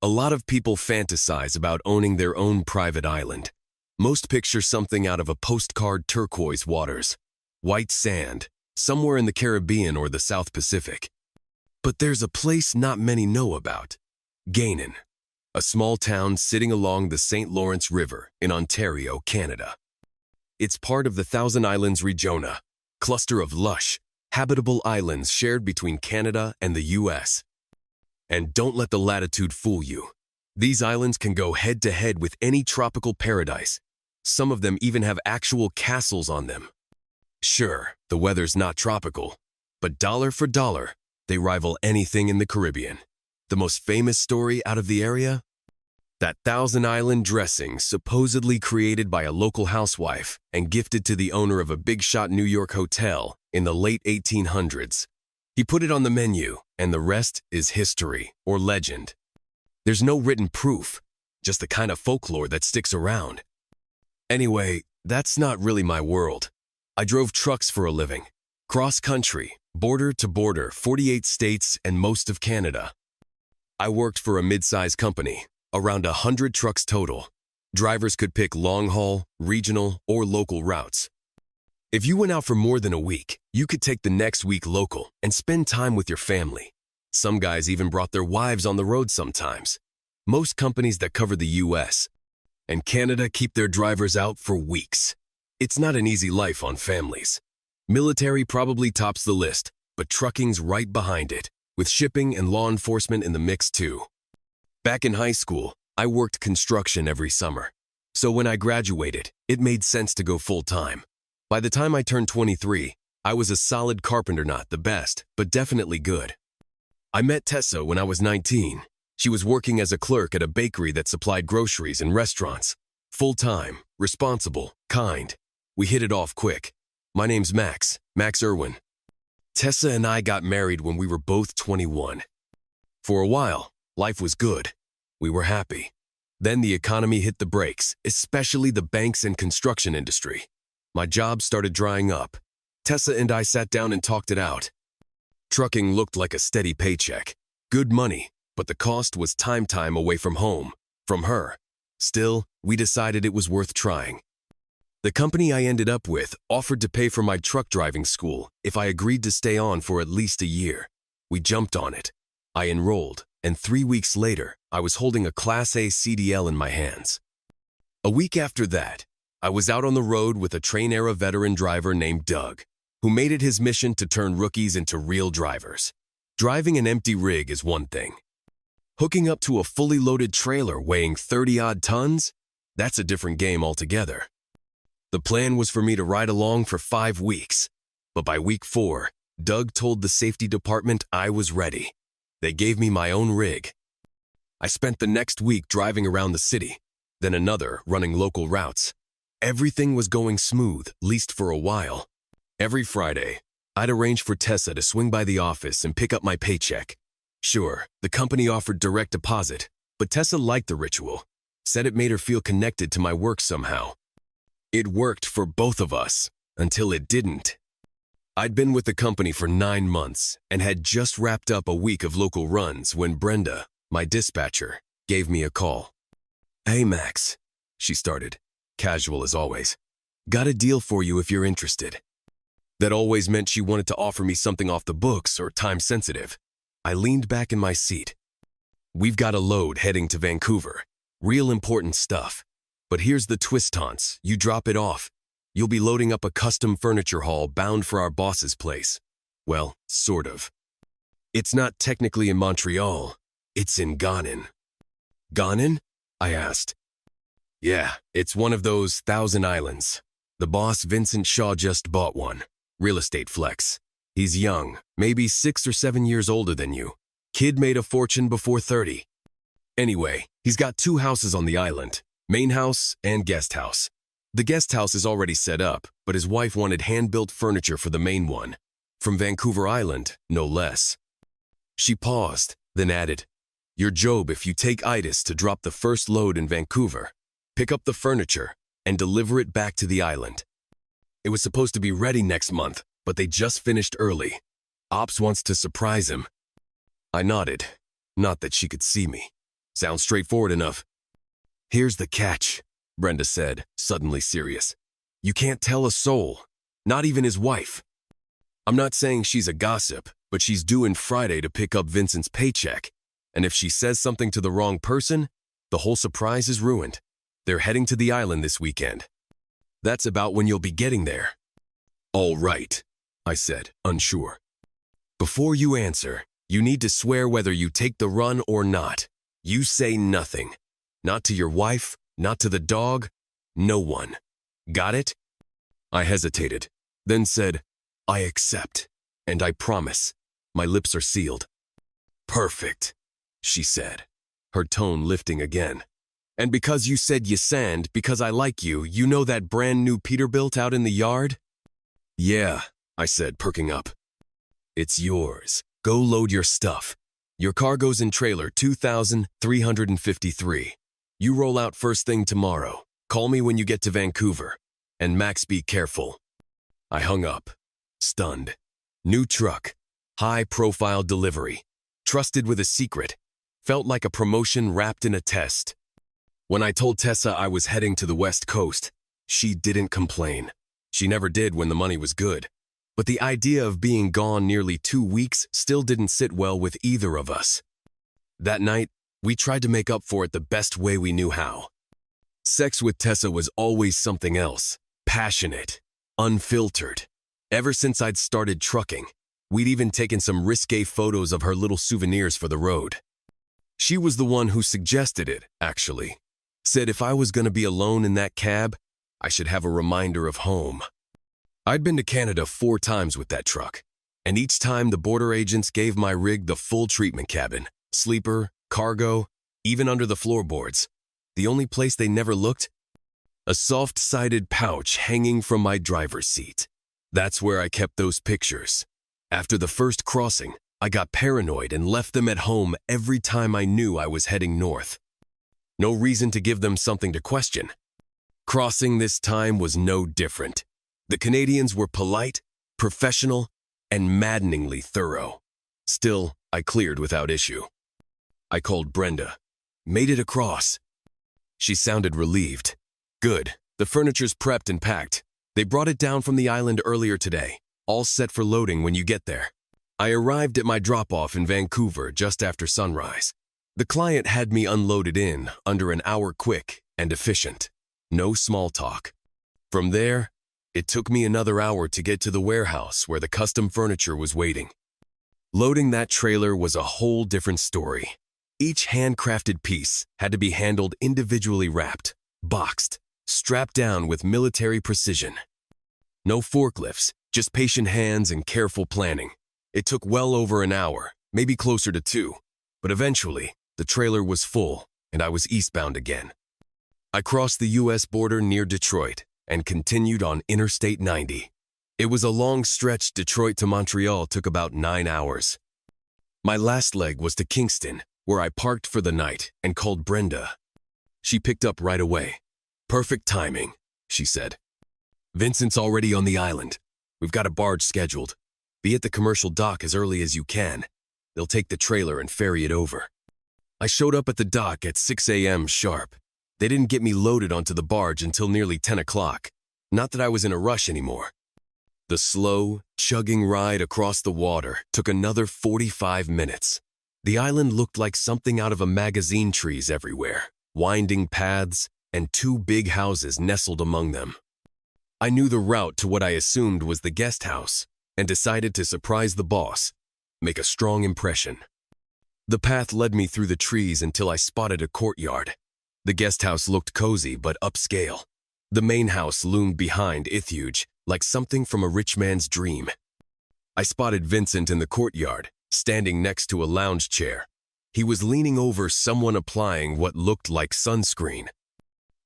A lot of people fantasize about owning their own private island. Most picture something out of a postcard: turquoise waters, white sand, somewhere in the Caribbean or the South Pacific. But there's a place not many know about: Gainan, a small town sitting along the St. Lawrence River in Ontario, Canada. It's part of the Thousand Islands Regiona, cluster of lush, habitable islands shared between Canada and the US. And don't let the latitude fool you. These islands can go head-to-head with any tropical paradise. Some of them even have actual castles on them. Sure, the weather's not tropical, but dollar for dollar, they rival anything in the Caribbean. The most famous story out of the area? That Thousand Island dressing supposedly created by a local housewife and gifted to the owner of a big-shot New York hotel in the late 1800s. He put it on the menu, and the rest is history or legend. There's no written proof, just the kind of folklore that sticks around. Anyway, that's not really my world. I drove trucks for a living, cross-country, border to border, 48 states and most of Canada. I worked for a mid-sized company, around 100 trucks total. Drivers could pick long-haul, regional, or local routes. If you went out for more than a week, you could take the next week local and spend time with your family. Some guys even brought their wives on the road sometimes. Most companies that cover the US and Canada keep their drivers out for weeks. It's not an easy life on families. Military probably tops the list, but trucking's right behind it, with shipping and law enforcement in the mix too. Back in high school, I worked construction every summer. So when I graduated, it made sense to go full-time. By the time I turned 23, I was a solid carpenter, not the best, but definitely good. I met Tessa when I was 19. She was working as a clerk at a bakery that supplied groceries and restaurants. Full-time, responsible, kind. We hit it off quick. My name's Max Irwin. Tessa and I got married when we were both 21. For a while, life was good. We were happy. Then the economy hit the brakes, especially the banks and construction industry. My job started drying up. Tessa and I sat down and talked it out. Trucking looked like a steady paycheck. Good money, but the cost was time away from home, from her. Still, we decided it was worth trying. The company I ended up with offered to pay for my truck driving school if I agreed to stay on for at least a year. We jumped on it. I enrolled, and 3 weeks later, I was holding a Class A CDL in my hands. A week after that, I was out on the road with a Train-era veteran driver named Doug, who made it his mission to turn rookies into real drivers. Driving an empty rig is one thing. Hooking up to a fully loaded trailer weighing 30-odd tons? That's a different game altogether. The plan was for me to ride along for 5 weeks, but by week 4, Doug told the safety department I was ready. They gave me my own rig. I spent the next week driving around the city, then another running local routes. Everything was going smooth, least for a while. Every Friday, I'd arrange for Tessa to swing by the office and pick up my paycheck. Sure, the company offered direct deposit, but Tessa liked the ritual, said it made her feel connected to my work somehow. It worked for both of us, until it didn't. I'd been with the company for 9 months and had just wrapped up a week of local runs when Brenda, my dispatcher, gave me a call. "Hey, Max," she started, casual as always. "Got a deal for you if you're interested." That always meant she wanted to offer me something off the books or time-sensitive. I leaned back in my seat. "We've got a load heading to Vancouver. Real important stuff. But here's the twist, Tance. You drop it off. You'll be loading up a custom furniture haul bound for our boss's place. Well, sort of. It's not technically in Montreal. It's in Gainan." "Gainan?" I asked. "Yeah, it's one of those Thousand Islands. The boss, Vincent Shaw, just bought one. Real estate flex. He's young, maybe 6 or 7 years older than you. Kid made a fortune before 30. Anyway, he's got 2 houses on the island, main house and guest house. The guest house is already set up, but his wife wanted hand-built furniture for the main one. From Vancouver Island, no less." She paused, then added, "Your job if you take Itis to drop the first load in Vancouver, pick up the furniture, and deliver it back to the island. It was supposed to be ready next month, but they just finished early. Ops wants to surprise him." I nodded, not that she could see me. Sounds straightforward enough. Here's the catch, Brenda said, suddenly serious. You can't tell a soul, not even his wife. I'm not saying she's a gossip, but she's due in Friday to pick up Vincent's paycheck. And if she says something to the wrong person, the whole surprise is ruined. They're heading to the island this weekend. That's about when you'll be getting there. All right, I said, unsure. Before you answer, you need to swear whether you take the run or not. You say nothing. Not to your wife, not to the dog, no one. Got it? I hesitated, then said, I accept, and I promise. My lips are sealed. Perfect, she said, her tone lifting again. And because you said you sand, because I like you, you know that brand new Peterbilt out in the yard? Yeah, I said, perking up. It's yours. Go load your stuff. Your cargo's in trailer 2,353. You roll out first thing tomorrow. Call me when you get to Vancouver. And Max, be careful. I hung up, stunned. New truck, high-profile delivery, trusted with a secret, felt like a promotion wrapped in a test. When I told Tessa I was heading to the West Coast, she didn't complain. She never did when the money was good. But the idea of being gone nearly 2 weeks still didn't sit well with either of us. That night, we tried to make up for it the best way we knew how. Sex with Tessa was always something else, passionate, unfiltered. Ever since I'd started trucking, we'd even taken some risque photos of her little souvenirs for the road. She was the one who suggested it, actually. Said if I was going to be alone in that cab, I should have a reminder of home. I'd been to Canada 4 times with that truck, and each time the border agents gave my rig the full treatment cabin, sleeper, cargo, even under the floorboards. The only place they never looked? A soft-sided pouch hanging from my driver's seat. That's where I kept those pictures. After the first crossing, I got paranoid and left them at home every time I knew I was heading north. No reason to give them something to question. Crossing this time was no different. The Canadians were polite, professional, and maddeningly thorough. Still, I cleared without issue. I called Brenda. Made it across. She sounded relieved. Good. The furniture's prepped and packed. They brought it down from the island earlier today, all set for loading when you get there. I arrived at my drop-off in Vancouver just after sunrise. The client had me unloaded in under an hour quick and efficient. No small talk. From there, it took me another hour to get to the warehouse where the custom furniture was waiting. Loading that trailer was a whole different story. Each handcrafted piece had to be handled individually wrapped, boxed, strapped down with military precision. No forklifts, just patient hands and careful planning. It took well over an hour, maybe closer to 2, but eventually, the trailer was full and I was eastbound again. I crossed the U.S. border near Detroit and continued on Interstate 90. It was a long stretch. Detroit to Montreal took about 9 hours. My last leg was to Kingston, where I parked for the night and called Brenda. She picked up right away. Perfect timing, she said. Vincent's already on the island. We've got a barge scheduled. Be at the commercial dock as early as you can. They'll take the trailer and ferry it over. I showed up at the dock at 6 a.m. sharp. They didn't get me loaded onto the barge until nearly 10 o'clock. Not that I was in a rush anymore. The slow, chugging ride across the water took another 45 minutes. The island looked like something out of a magazine. Trees everywhere, winding paths, and 2 big houses nestled among them. I knew the route to what I assumed was the guest house and decided to surprise the boss, make a strong impression. The path led me through the trees until I spotted a courtyard. The guest house looked cozy but upscale. The main house loomed behind, huge, like something from a rich man's dream. I spotted Vincent in the courtyard, standing next to a lounge chair. He was leaning over someone applying what looked like sunscreen.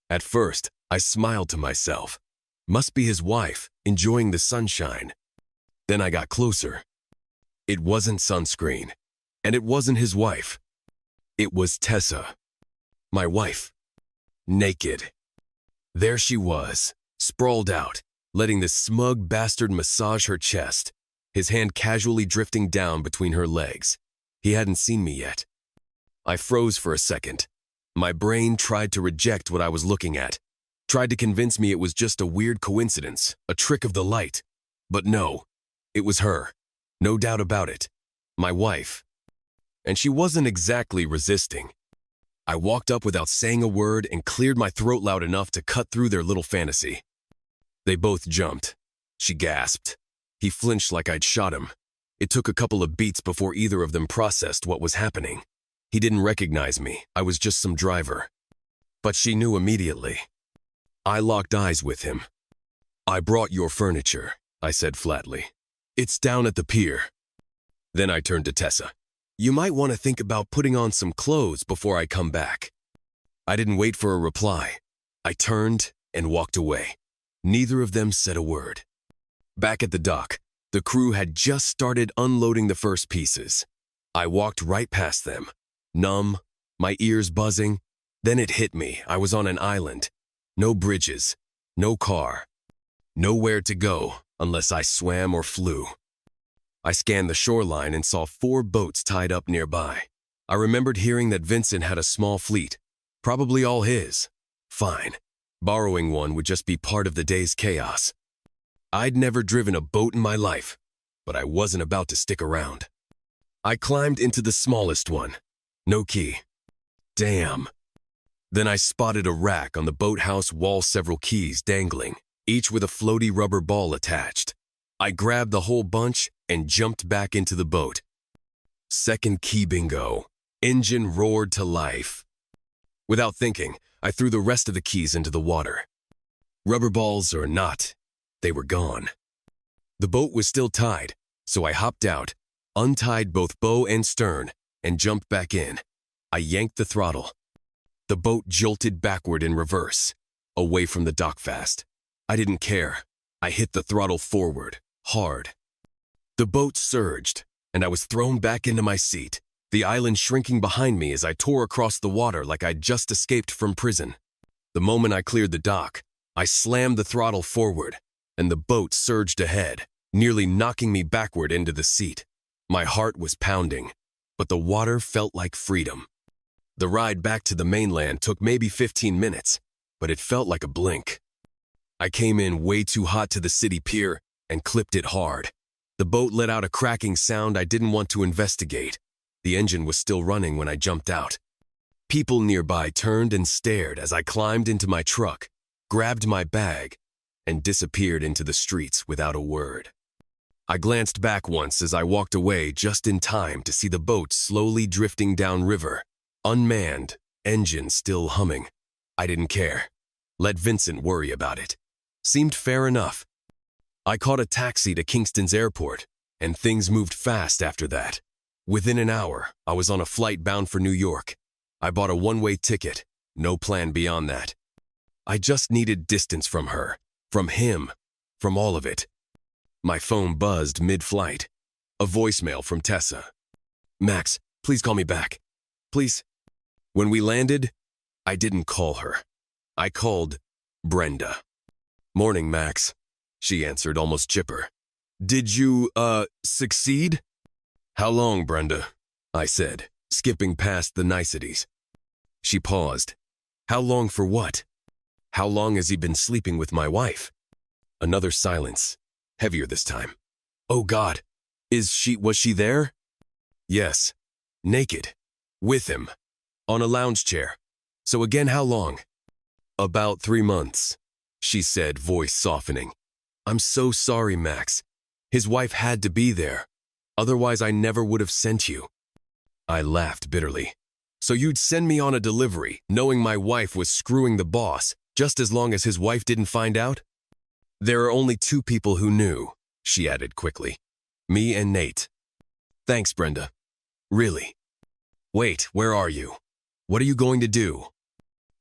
At first, I smiled to myself. Must be his wife, enjoying the sunshine. Then I got closer. It wasn't sunscreen, and it wasn't his wife. It was Tessa, my wife, naked. There she was, sprawled out, letting the smug bastard massage her chest, his hand casually drifting down between her legs. He hadn't seen me yet. I froze for a second. My brain tried to reject what I was looking at, tried to convince me it was just a weird coincidence, a trick of the light. But no, it was her. No doubt about it. My wife. And she wasn't exactly resisting. I walked up without saying a word and cleared my throat loud enough to cut through their little fantasy. They both jumped. She gasped. He flinched like I'd shot him. It took a couple of beats before either of them processed what was happening. He didn't recognize me. I was just some driver. But she knew immediately. I locked eyes with him. "I brought your furniture," I said flatly. "It's down at the pier." Then I turned to Tessa. "You might want to think about putting on some clothes before I come back." I didn't wait for a reply. I turned and walked away. Neither of them said a word. Back at the dock, the crew had just started unloading the first pieces. I walked right past them, numb, my ears buzzing. Then it hit me. I was on an island. No bridges, no car, nowhere to go unless I swam or flew. I scanned the shoreline and saw 4 boats tied up nearby. I remembered hearing that Vincent had a small fleet, probably all his. Fine. Borrowing one would just be part of the day's chaos. I'd never driven a boat in my life, but I wasn't about to stick around. I climbed into the smallest one. No key. Damn. Then I spotted a rack on the boathouse wall, several keys dangling, each with a floaty rubber ball attached. I grabbed the whole bunch and jumped back into the boat. Second key bingo. Engine roared to life. Without thinking, I threw the rest of the keys into the water. Rubber balls or not, they were gone. The boat was still tied, so I hopped out, untied both bow and stern, and jumped back in. I yanked the throttle. The boat jolted backward in reverse, away from the dock fast. I didn't care. I hit the throttle forward, hard. The boat surged, and I was thrown back into my seat, the island shrinking behind me as I tore across the water like I'd just escaped from prison. The moment I cleared the dock, I slammed the throttle forward, and the boat surged ahead, nearly knocking me backward into the seat. My heart was pounding, but the water felt like freedom. The ride back to the mainland took maybe 15 minutes, but it felt like a blink. I came in way too hot to the city pier and clipped it hard. The boat let out a cracking sound I didn't want to investigate. The engine was still running when I jumped out. People nearby turned and stared as I climbed into my truck, grabbed my bag, and disappeared into the streets without a word. I glanced back once as I walked away just in time to see the boat slowly drifting downriver, unmanned, engine still humming. I didn't care. Let Vincent worry about it. Seemed fair enough. I caught a taxi to Kingston's airport, and things moved fast after that. Within an hour, I was on a flight bound for New York. I bought a one-way ticket, no plan beyond that. I just needed distance from her, from him, from all of it. My phone buzzed mid-flight. A voicemail from Tessa. "Max, please call me back. Please." When we landed, I didn't call her. I called Brenda. "Morning, Max," she answered, almost chipper. "Did you, succeed?" "How long, Brenda?" I said, skipping past the niceties. She paused. "How long for what? How long has he been sleeping with my wife?" Another silence, heavier this time. "Oh God, was she there?" "Yes, naked, with him, on a lounge chair. So again, how long?" "About 3 months," she said, voice softening. "I'm so sorry, Max. His wife had to be there. Otherwise, I never would have sent you." I laughed bitterly. "So you'd send me on a delivery, knowing my wife was screwing the boss, just as long as his wife didn't find out?" "There are only 2 people who knew," she added quickly. "Me and Nate." "Thanks, Brenda. Really." "Wait, where are you? What are you going to do?"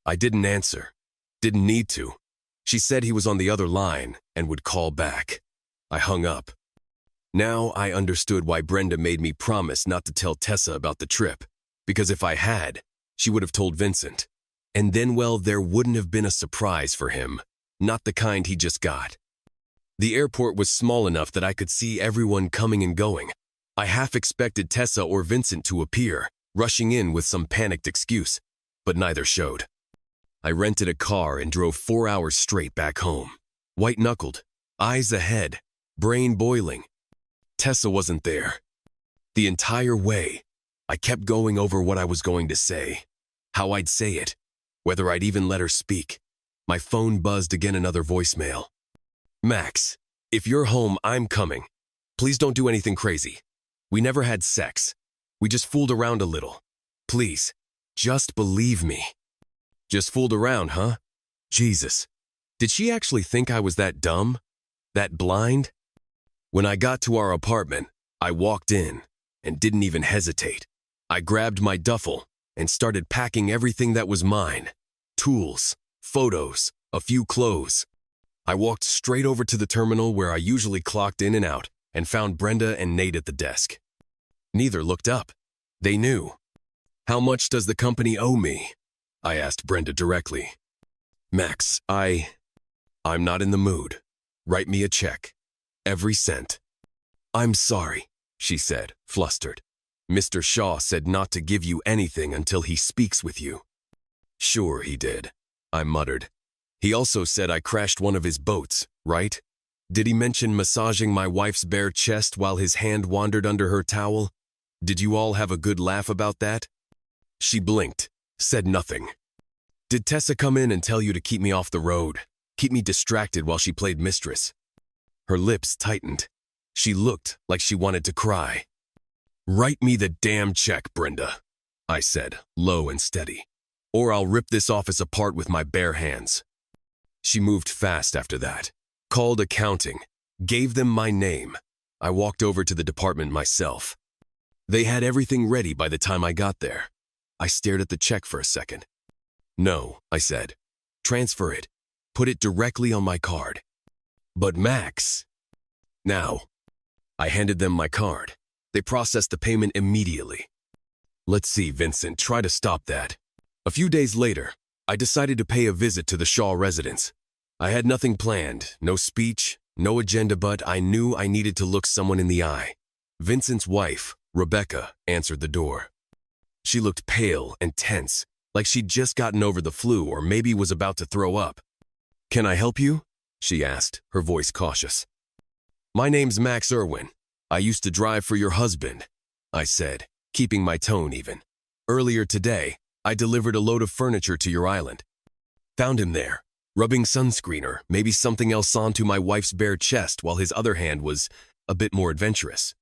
I didn't answer. Didn't need to. She said he was on the other line and would call back. I hung up. Now I understood why Brenda made me promise not to tell Tessa about the trip, because if I had, she would have told Vincent. And then, well, there wouldn't have been a surprise for him, not the kind he just got. The airport was small enough that I could see everyone coming and going. I half expected Tessa or Vincent to appear, rushing in with some panicked excuse, but neither showed. I rented a car and drove 4 hours straight back home. White-knuckled, eyes ahead, brain boiling. Tessa wasn't there. The entire way, I kept going over what I was going to say, how I'd say it, whether I'd even let her speak. My phone buzzed again, another voicemail. Max, if you're home, I'm coming. Please don't do anything crazy. We never had sex. We just fooled around a little. Please, just believe me. Just fooled around, huh? Jesus. Did she actually think I was that dumb? That blind? When I got to our apartment, I walked in and didn't even hesitate. I grabbed my duffel and started packing everything that was mine. Tools, photos, a few clothes. I walked straight over to the terminal where I usually clocked in and out and found Brenda and Nate at the desk. Neither looked up. They knew. How much does the company owe me? I asked Brenda directly. Max, I'm not in the mood. Write me a check. Every cent. I'm sorry, she said, flustered. Mr. Shaw said not to give you anything until he speaks with you. Sure he did, I muttered. He also said I crashed one of his boats, right? Did he mention massaging my wife's bare chest while his hand wandered under her towel? Did you all have a good laugh about that? She blinked, said nothing. Did Tessa come in and tell you to keep me off the road, keep me distracted while she played mistress? Her lips tightened. She looked like she wanted to cry. Write me the damn check, Brenda, I said, low and steady, or I'll rip this office apart with my bare hands. She moved fast after that, called accounting, gave them my name. I walked over to the department myself. They had everything ready by the time I got there. I stared at the check for a second. No, I said. Transfer it. Put it directly on my card. But Max. Now. I handed them my card. They processed the payment immediately. Let's see, Vincent, try to stop that. A few days later, I decided to pay a visit to the Shaw residence. I had nothing planned, no speech, no agenda, but I knew I needed to look someone in the eye. Vincent's wife, Rebecca, answered the door. She looked pale and tense, like she'd just gotten over the flu or maybe was about to throw up. Can I help you? She asked, her voice cautious. My name's Max Irwin. I used to drive for your husband, I said, keeping my tone even. Earlier today, I delivered a load of furniture to your island. Found him there, rubbing sunscreen or maybe something else onto my wife's bare chest while his other hand was a bit more adventurous.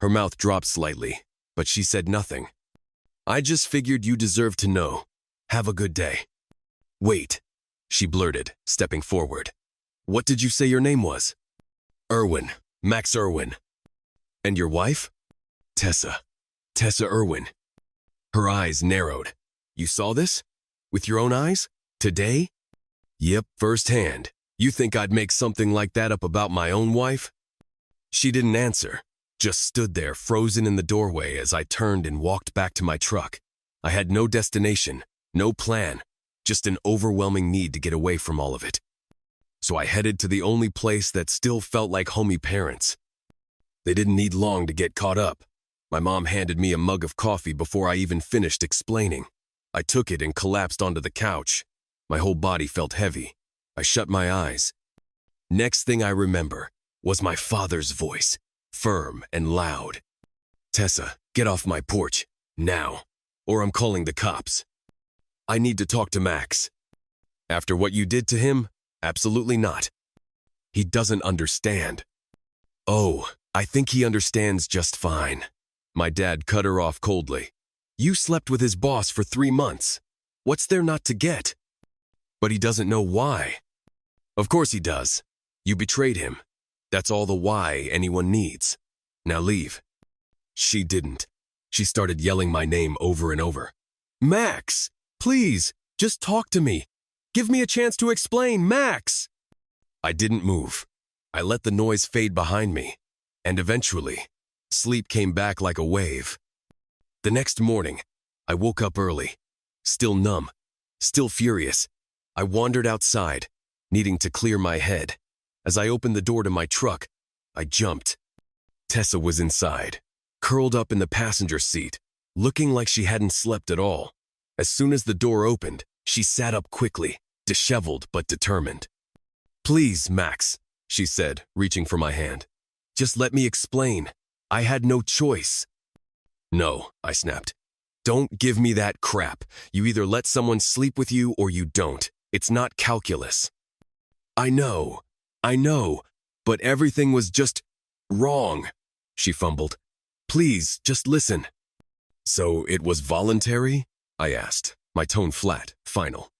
Her mouth dropped slightly, but she said nothing. I just figured you deserved to know. Have a good day. Wait, she blurted, stepping forward. What did you say your name was? Irwin, Max Irwin. And your wife? Tessa Irwin. Her eyes narrowed. You saw this? With your own eyes? Today? Yep, firsthand. You think I'd make something like that up about my own wife? She didn't answer, just stood there frozen in the doorway as I turned and walked back to my truck. I had no destination, no plan, just an overwhelming need to get away from all of it. So I headed to the only place that still felt like homey parents. They didn't need long to get caught up. My mom handed me a mug of coffee before I even finished explaining. I took it and collapsed onto the couch. My whole body felt heavy. I shut my eyes. Next thing I remember was my father's voice, firm and loud. Tessa, get off my porch, now, or I'm calling the cops. I need to talk to Max. After what you did to him? Absolutely not. He doesn't understand. Oh, I think he understands just fine. My dad cut her off coldly. You slept with his boss for 3 months. What's there not to get? But he doesn't know why. Of course he does. You betrayed him. That's all the why anyone needs. Now leave. She didn't. She started yelling my name over and over. Max, please, just talk to me. Give me a chance to explain, Max. I didn't move. I let the noise fade behind me, and eventually, sleep came back like a wave. The next morning, I woke up early, still numb, still furious. I wandered outside, needing to clear my head. As I opened the door to my truck, I jumped. Tessa was inside, curled up in the passenger seat, looking like she hadn't slept at all. As soon as the door opened, she sat up quickly, disheveled but determined. "Please, Max," she said, reaching for my hand. "Just let me explain. I had no choice." "No," I snapped. "Don't give me that crap. You either let someone sleep with you or you don't. It's not calculus." I know, but everything was just wrong," she fumbled. "Please, just listen." "So it was voluntary?" I asked, my tone flat, final.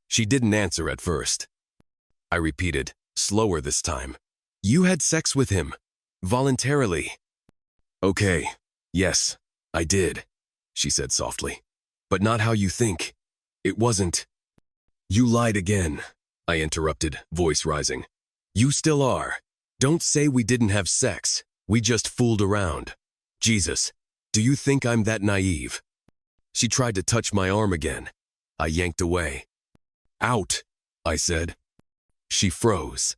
She didn't answer at first. I repeated, slower this time. "You had sex with him. Voluntarily." "Okay, yes, I did," she said softly. "But not how you think. It wasn't." "You lied again," I interrupted, voice rising. "You still are. Don't say we didn't have sex. We just fooled around. Jesus, do you think I'm that naive?" She tried to touch my arm again. I yanked away. "Out," I said. She froze.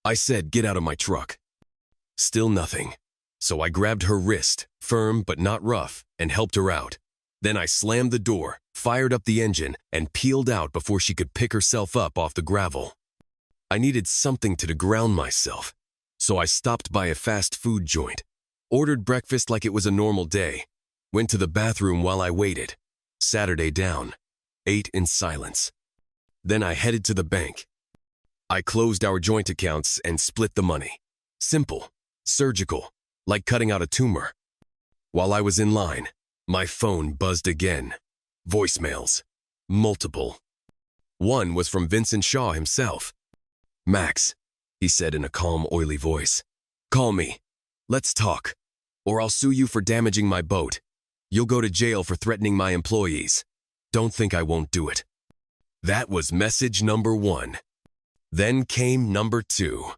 I said, "Get out of my truck." Still nothing. So I grabbed her wrist, firm but not rough, and helped her out. Then I slammed the door, fired up the engine, and peeled out before she could pick herself up off the gravel. I needed something to ground myself, so I stopped by a fast food joint, ordered breakfast like it was a normal day, went to the bathroom while I waited, sat her down, ate in silence. Then I headed to the bank. I closed our joint accounts and split the money. Simple, surgical, like cutting out a tumor. While I was in line, my phone buzzed again. Voicemails. Multiple. One was from Vincent Shaw himself. "Max," he said in a calm, oily voice. "Call me. Let's talk. Or I'll sue you for damaging my boat. You'll go to jail for threatening my employees. Don't think I won't do it." That was message number 1. Then came number 2.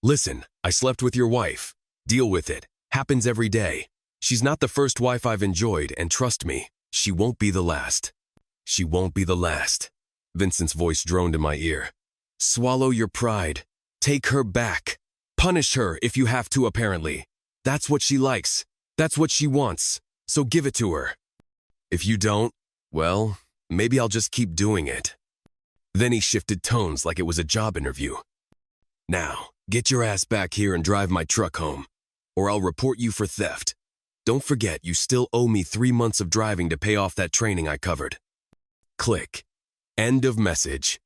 "Listen, I slept with your wife. Deal with it. Happens every day. She's not the first wife I've enjoyed, and trust me, she won't be the last." "She won't be the last." Vincent's voice droned in my ear. "Swallow your pride. Take her back. Punish her if you have to, apparently. That's what she likes. That's what she wants. So give it to her. If you don't, well, maybe I'll just keep doing it." Then he shifted tones like it was a job interview. "Now, get your ass back here and drive my truck home, or I'll report you for theft. Don't forget you still owe me 3 months of driving to pay off that training I covered." Click. End of message.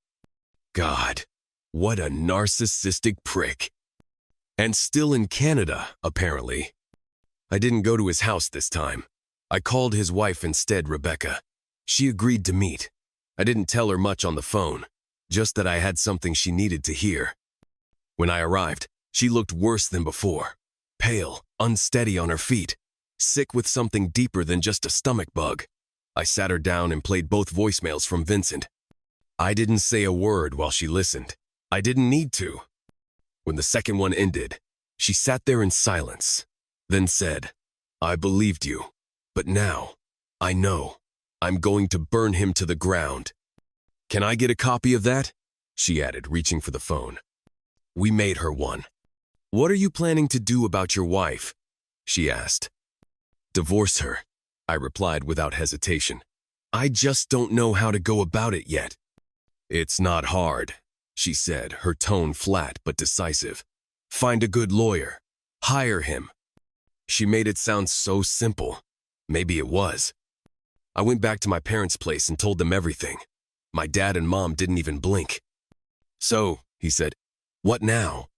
God, what a narcissistic prick. And still in Canada, apparently. I didn't go to his house this time. I called his wife instead, Rebecca. She agreed to meet. I didn't tell her much on the phone, just that I had something she needed to hear. When I arrived, she looked worse than before. Pale, unsteady on her feet, sick with something deeper than just a stomach bug. I sat her down and played both voicemails from Vincent. I didn't say a word while she listened. I didn't need to. When the second one ended, she sat there in silence, then said, "I believed you, but now, I know. I'm going to burn him to the ground." "Can I get a copy of that?" she added, reaching for the phone. We made her one. "What are you planning to do about your wife?" she asked. "Divorce her," I replied without hesitation. "I just don't know how to go about it yet." "It's not hard," she said, her tone flat but decisive. "Find a good lawyer. Hire him." She made it sound so simple. Maybe it was. I went back to my parents' place and told them everything. My dad and mom didn't even blink. "So," he said, "what now?"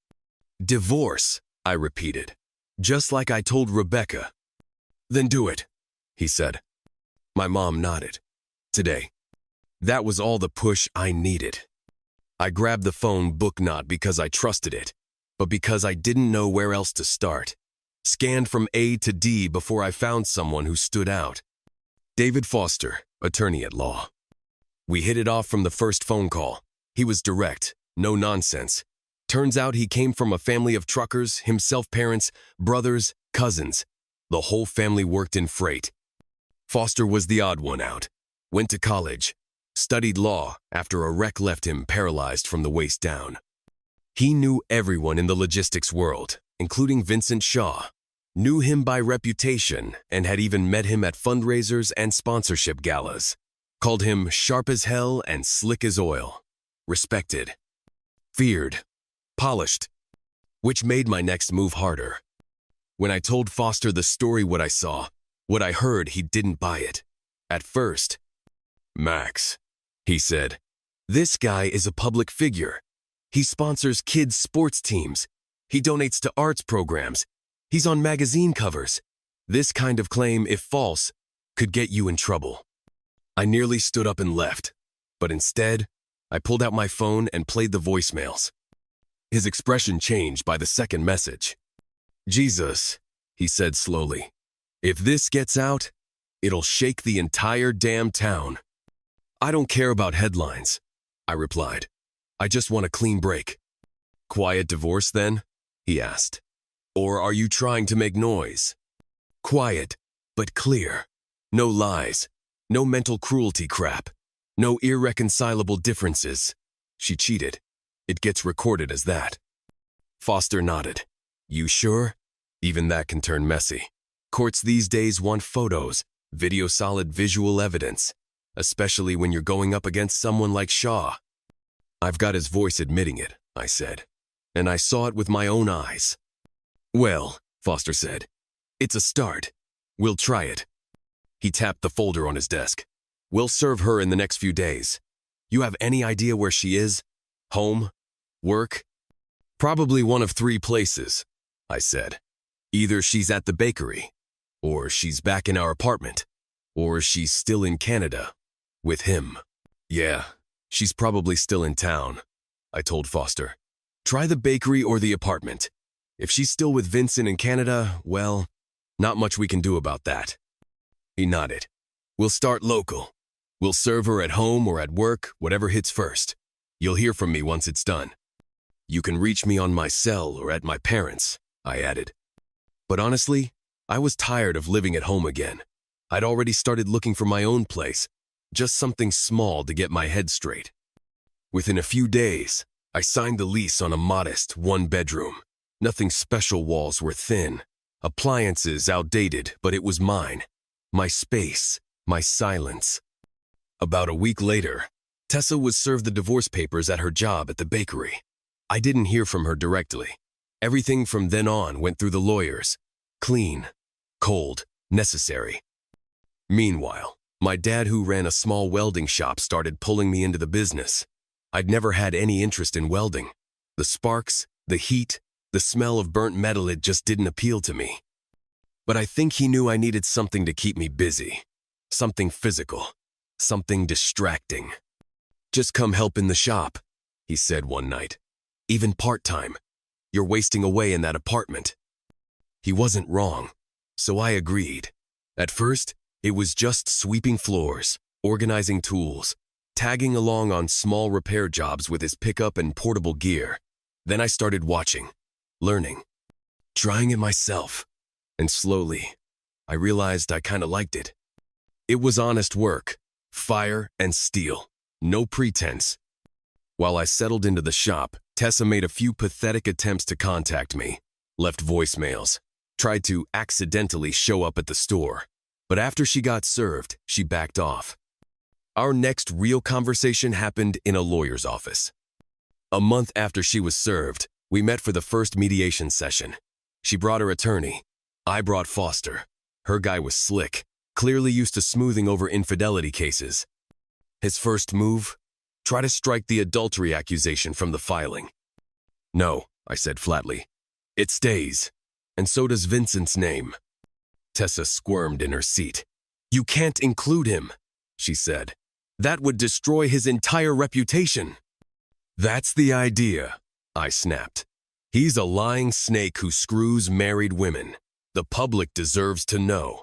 "Divorce," I repeated, just like I told Rebecca. "Then do it," he said. My mom nodded. Today. That was all the push I needed. I grabbed the phone book not because I trusted it, but because I didn't know where else to start. Scanned from A to D before I found someone who stood out. David Foster, attorney at law. We hit it off from the first phone call. He was direct, no nonsense. Turns out he came from a family of truckers, himself parents, brothers, cousins. The whole family worked in freight. Foster was the odd one out. Went to college. Studied law after a wreck left him paralyzed from the waist down. He knew everyone in the logistics world, including Vincent Shaw. Knew him by reputation and had even met him at fundraisers and sponsorship galas. Called him sharp as hell and slick as oil. Respected. Feared. Polished. Which made my next move harder. When I told Foster the story, what I saw, what I heard, he didn't buy it. At first. "Max," he said, "this guy is a public figure. He sponsors kids' sports teams. He donates to arts programs. He's on magazine covers. This kind of claim, if false, could get you in trouble." I nearly stood up and left, but instead, I pulled out my phone and played the voicemails. His expression changed by the second message. "Jesus," he said slowly, "if this gets out, it'll shake the entire damn town." "I don't care about headlines," I replied. "I just want a clean break." "Quiet divorce then?" he asked. "Or are you trying to make noise?" "Quiet, but clear. No lies, no mental cruelty crap, no irreconcilable differences." She cheated. It gets recorded as that. Foster nodded. "You sure? Even that can turn messy. Courts these days want photos, video, solid visual evidence, especially when you're going up against someone like Shaw." "I've got his voice admitting it," I said, "and I saw it with my own eyes." "Well," Foster said, "it's a start. We'll try it." He tapped the folder on his desk. "We'll serve her in the next few days. You have any idea where she is? Home? Work?" "Probably one of three places," I said. "Either she's at the bakery, or she's back in our apartment, or she's still in Canada. With him." "Yeah, she's probably still in town," I told Foster. "Try the bakery or the apartment. If she's still with Vincent in Canada, well, not much we can do about that." He nodded. "We'll start local. We'll serve her at home or at work, whatever hits first. You'll hear from me once it's done. You can reach me on my cell or at my parents'," I added. But honestly, I was tired of living at home again. I'd already started looking for my own place, just something small to get my head straight. Within a few days, I signed the lease on a modest one-bedroom. Nothing special, walls were thin, appliances outdated, but it was mine. My space, my silence. About a week later, Tessa was served the divorce papers at her job at the bakery. I didn't hear from her directly. Everything from then on went through the lawyers. Clean, cold, necessary. Meanwhile, my dad, who ran a small welding shop, started pulling me into the business. I'd never had any interest in welding. The sparks, the heat, the smell of burnt metal, it just didn't appeal to me. But I think he knew I needed something to keep me busy. Something physical. Something distracting. "Just come help in the shop," he said one night. "Even part-time. You're wasting away in that apartment." He wasn't wrong, so I agreed. At first, it was just sweeping floors, organizing tools, tagging along on small repair jobs with his pickup and portable gear. Then I started watching, learning, trying it myself. And slowly, I realized I kind of liked it. It was honest work, fire and steel, no pretense. While I settled into the shop, Tessa made a few pathetic attempts to contact me, left voicemails, tried to accidentally show up at the store. But after she got served, she backed off. Our next real conversation happened in a lawyer's office. A month after she was served, we met for the first mediation session. She brought her attorney. I brought Foster. Her guy was slick, clearly used to smoothing over infidelity cases. His first move? Try to strike the adultery accusation from the filing. "No," I said flatly. "It stays. And so does Vincent's name." Tessa squirmed in her seat. "You can't include him," she said. "That would destroy his entire reputation." "That's the idea," I snapped. "He's a lying snake who screws married women. The public deserves to know."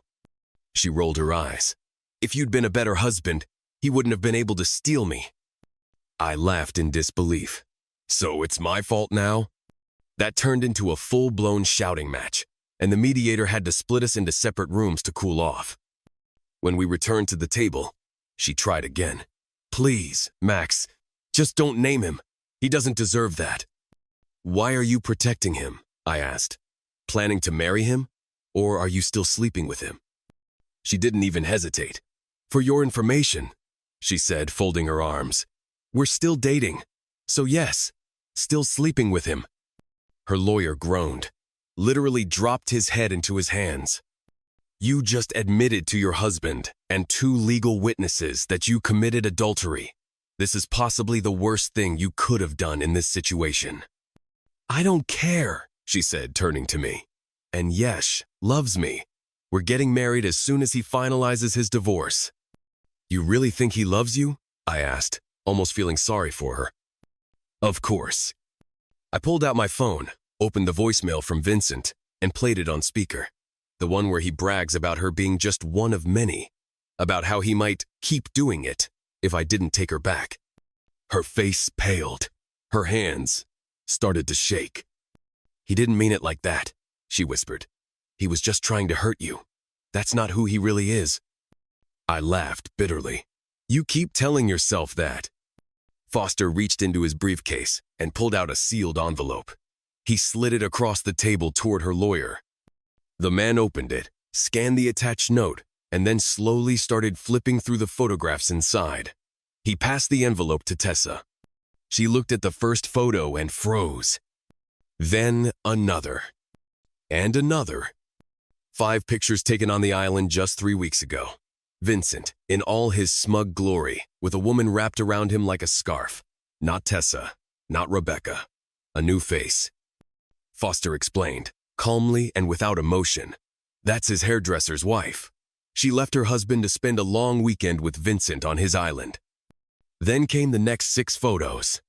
She rolled her eyes. "If you'd been a better husband, he wouldn't have been able to steal me." I laughed in disbelief. "So it's my fault now?" That turned into a full-blown shouting match, and the mediator had to split us into separate rooms to cool off. When we returned to the table, she tried again. "Please, Max, just don't name him. He doesn't deserve that." "Why are you protecting him?" I asked. "Planning to marry him?" Or are you still sleeping with him? She didn't even hesitate. For your information, she said, folding her arms. We're still dating. So yes, still sleeping with him. Her lawyer groaned, literally dropped his head into his hands. You just admitted to your husband and 2 legal witnesses that you committed adultery. This is possibly the worst thing you could have done in this situation. I don't care, she said, turning to me. And Yesh loves me. We're getting married as soon as he finalizes his divorce. You really think he loves you? I asked, almost feeling sorry for her. Of course. I pulled out my phone, opened the voicemail from Vincent, and played it on speaker. The one where he brags about her being just one of many, about how he might keep doing it if I didn't take her back. Her face paled. Her hands started to shake. He didn't mean it like that, she whispered. He was just trying to hurt you. That's not who he really is. I laughed bitterly. You keep telling yourself that. Foster reached into his briefcase and pulled out a sealed envelope. He slid it across the table toward her lawyer. The man opened it, scanned the attached note, and then slowly started flipping through the photographs inside. He passed the envelope to Tessa. She looked at the first photo and froze. Then another. And another. 5 pictures taken on the island just 3 weeks ago. Vincent, in all his smug glory, with a woman wrapped around him like a scarf. Not Tessa, not Rebecca. A new face. Foster explained, calmly and without emotion. That's his hairdresser's wife. She left her husband to spend a long weekend with Vincent on his island. Then came the next 6 photos.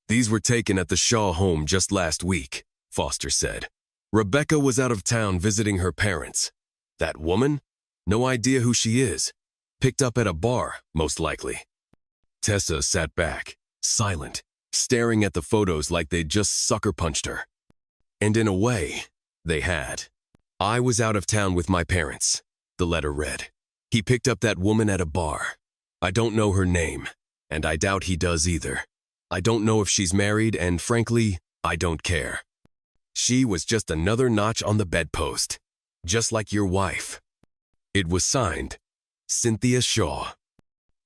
These were taken at the Shaw home just last week, Foster said. Rebecca was out of town visiting her parents. That woman? No idea who she is. Picked up at a bar, most likely. Tessa sat back, silent, staring at the photos like they'd just sucker punched her. And in a way, they had. I was out of town with my parents, the letter read. He picked up that woman at a bar. I don't know her name, and I doubt he does either. I don't know if she's married, and frankly, I don't care. She was just another notch on the bedpost, just like your wife. It was signed, Cynthia Shaw.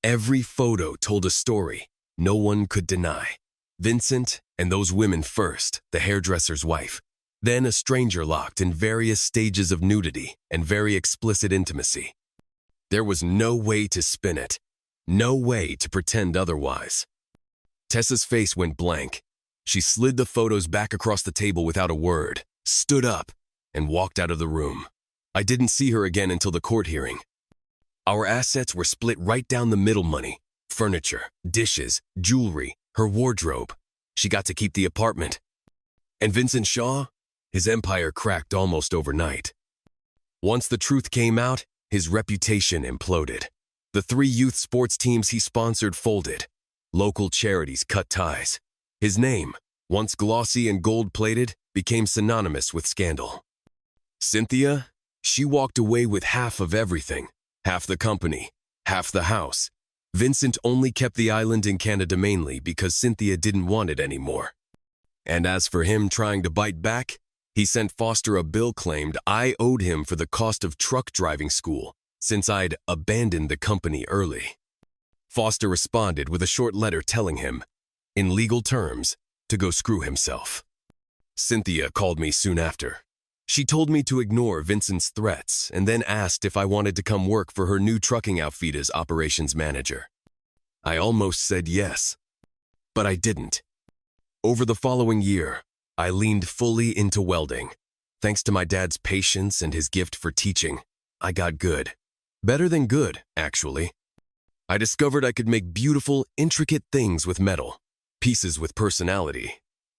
Every photo told a story no one could deny. Vincent and those women first, the hairdresser's wife. Then a stranger locked in various stages of nudity and very explicit intimacy. There was no way to spin it, no way to pretend otherwise. Tessa's face went blank. She slid the photos back across the table without a word, stood up, and walked out of the room. I didn't see her again until the court hearing. Our assets were split right down the middle money. Furniture, dishes, jewelry, her wardrobe. She got to keep the apartment. And Vincent Shaw? His empire cracked almost overnight. Once the truth came out, his reputation imploded. The 3 youth sports teams he sponsored folded. Local charities cut ties. His name, once glossy and gold-plated, became synonymous with scandal. Cynthia? She walked away with half of everything. Half the company, half the house. Vincent only kept the island in Canada mainly because Cynthia didn't want it anymore. And as for him trying to bite back, he sent Foster a bill claimed I owed him for the cost of truck driving school since I'd abandoned the company early. Foster responded with a short letter telling him, in legal terms, to go screw himself. Cynthia called me soon after. She told me to ignore Vincent's threats and then asked if I wanted to come work for her new trucking outfit as operations manager. I almost said yes, but I didn't. Over the following year, I leaned fully into welding. Thanks to my dad's patience and his gift for teaching, I got good. Better than good, actually. I discovered I could make beautiful, intricate things with metal, pieces with personality.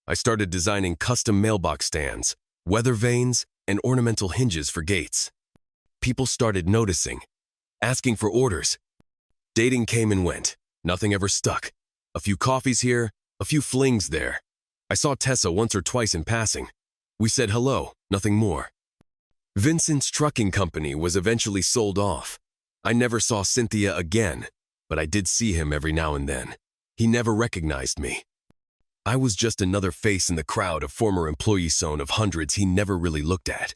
I started designing custom mailbox stands, weather vanes, and ornamental hinges for gates. People started noticing, asking for orders. Dating came and went. Nothing ever stuck. A few coffees here, a few flings there. I saw Tessa once or twice in passing. We said hello, nothing more. Vincent's trucking company was eventually sold off. I never saw Cynthia again, but I did see him every now and then. He never recognized me. I was just another face in the crowd of former employees of hundreds he never really looked at.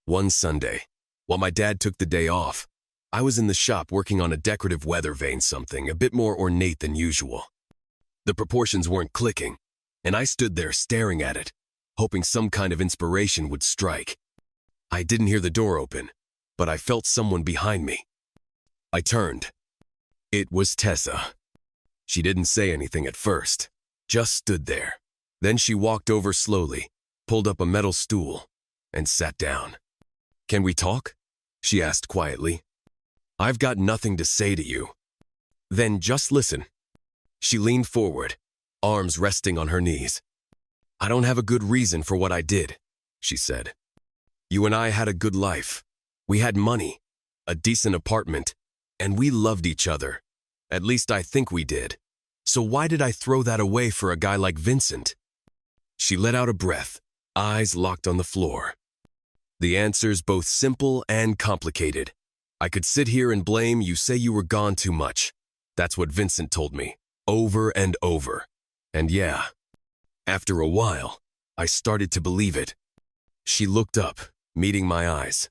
One Sunday, while my dad took the day off, I was in the shop working on a decorative weather vane, something a bit more ornate than usual. The proportions weren't clicking, and I stood there staring at it, hoping some kind of inspiration would strike. I didn't hear the door open, but I felt someone behind me. I turned. It was Tessa. She didn't say anything at first, just stood there. Then she walked over slowly, pulled up a metal stool, and sat down. "Can we talk?" she asked quietly. "I've got nothing to say to you." "Then just listen." She leaned forward, arms resting on her knees. "I don't have a good reason for what I did," she said. "You and I had a good life. We had money, a decent apartment, and we loved each other. At least I think we did. So why did I throw that away for a guy like Vincent?" She let out a breath, eyes locked on the floor. The answer's both simple and complicated. I could sit here and blame you, say you were gone too much. That's what Vincent told me, over and over. And yeah, after a while, I started to believe it. She looked up, meeting my eyes.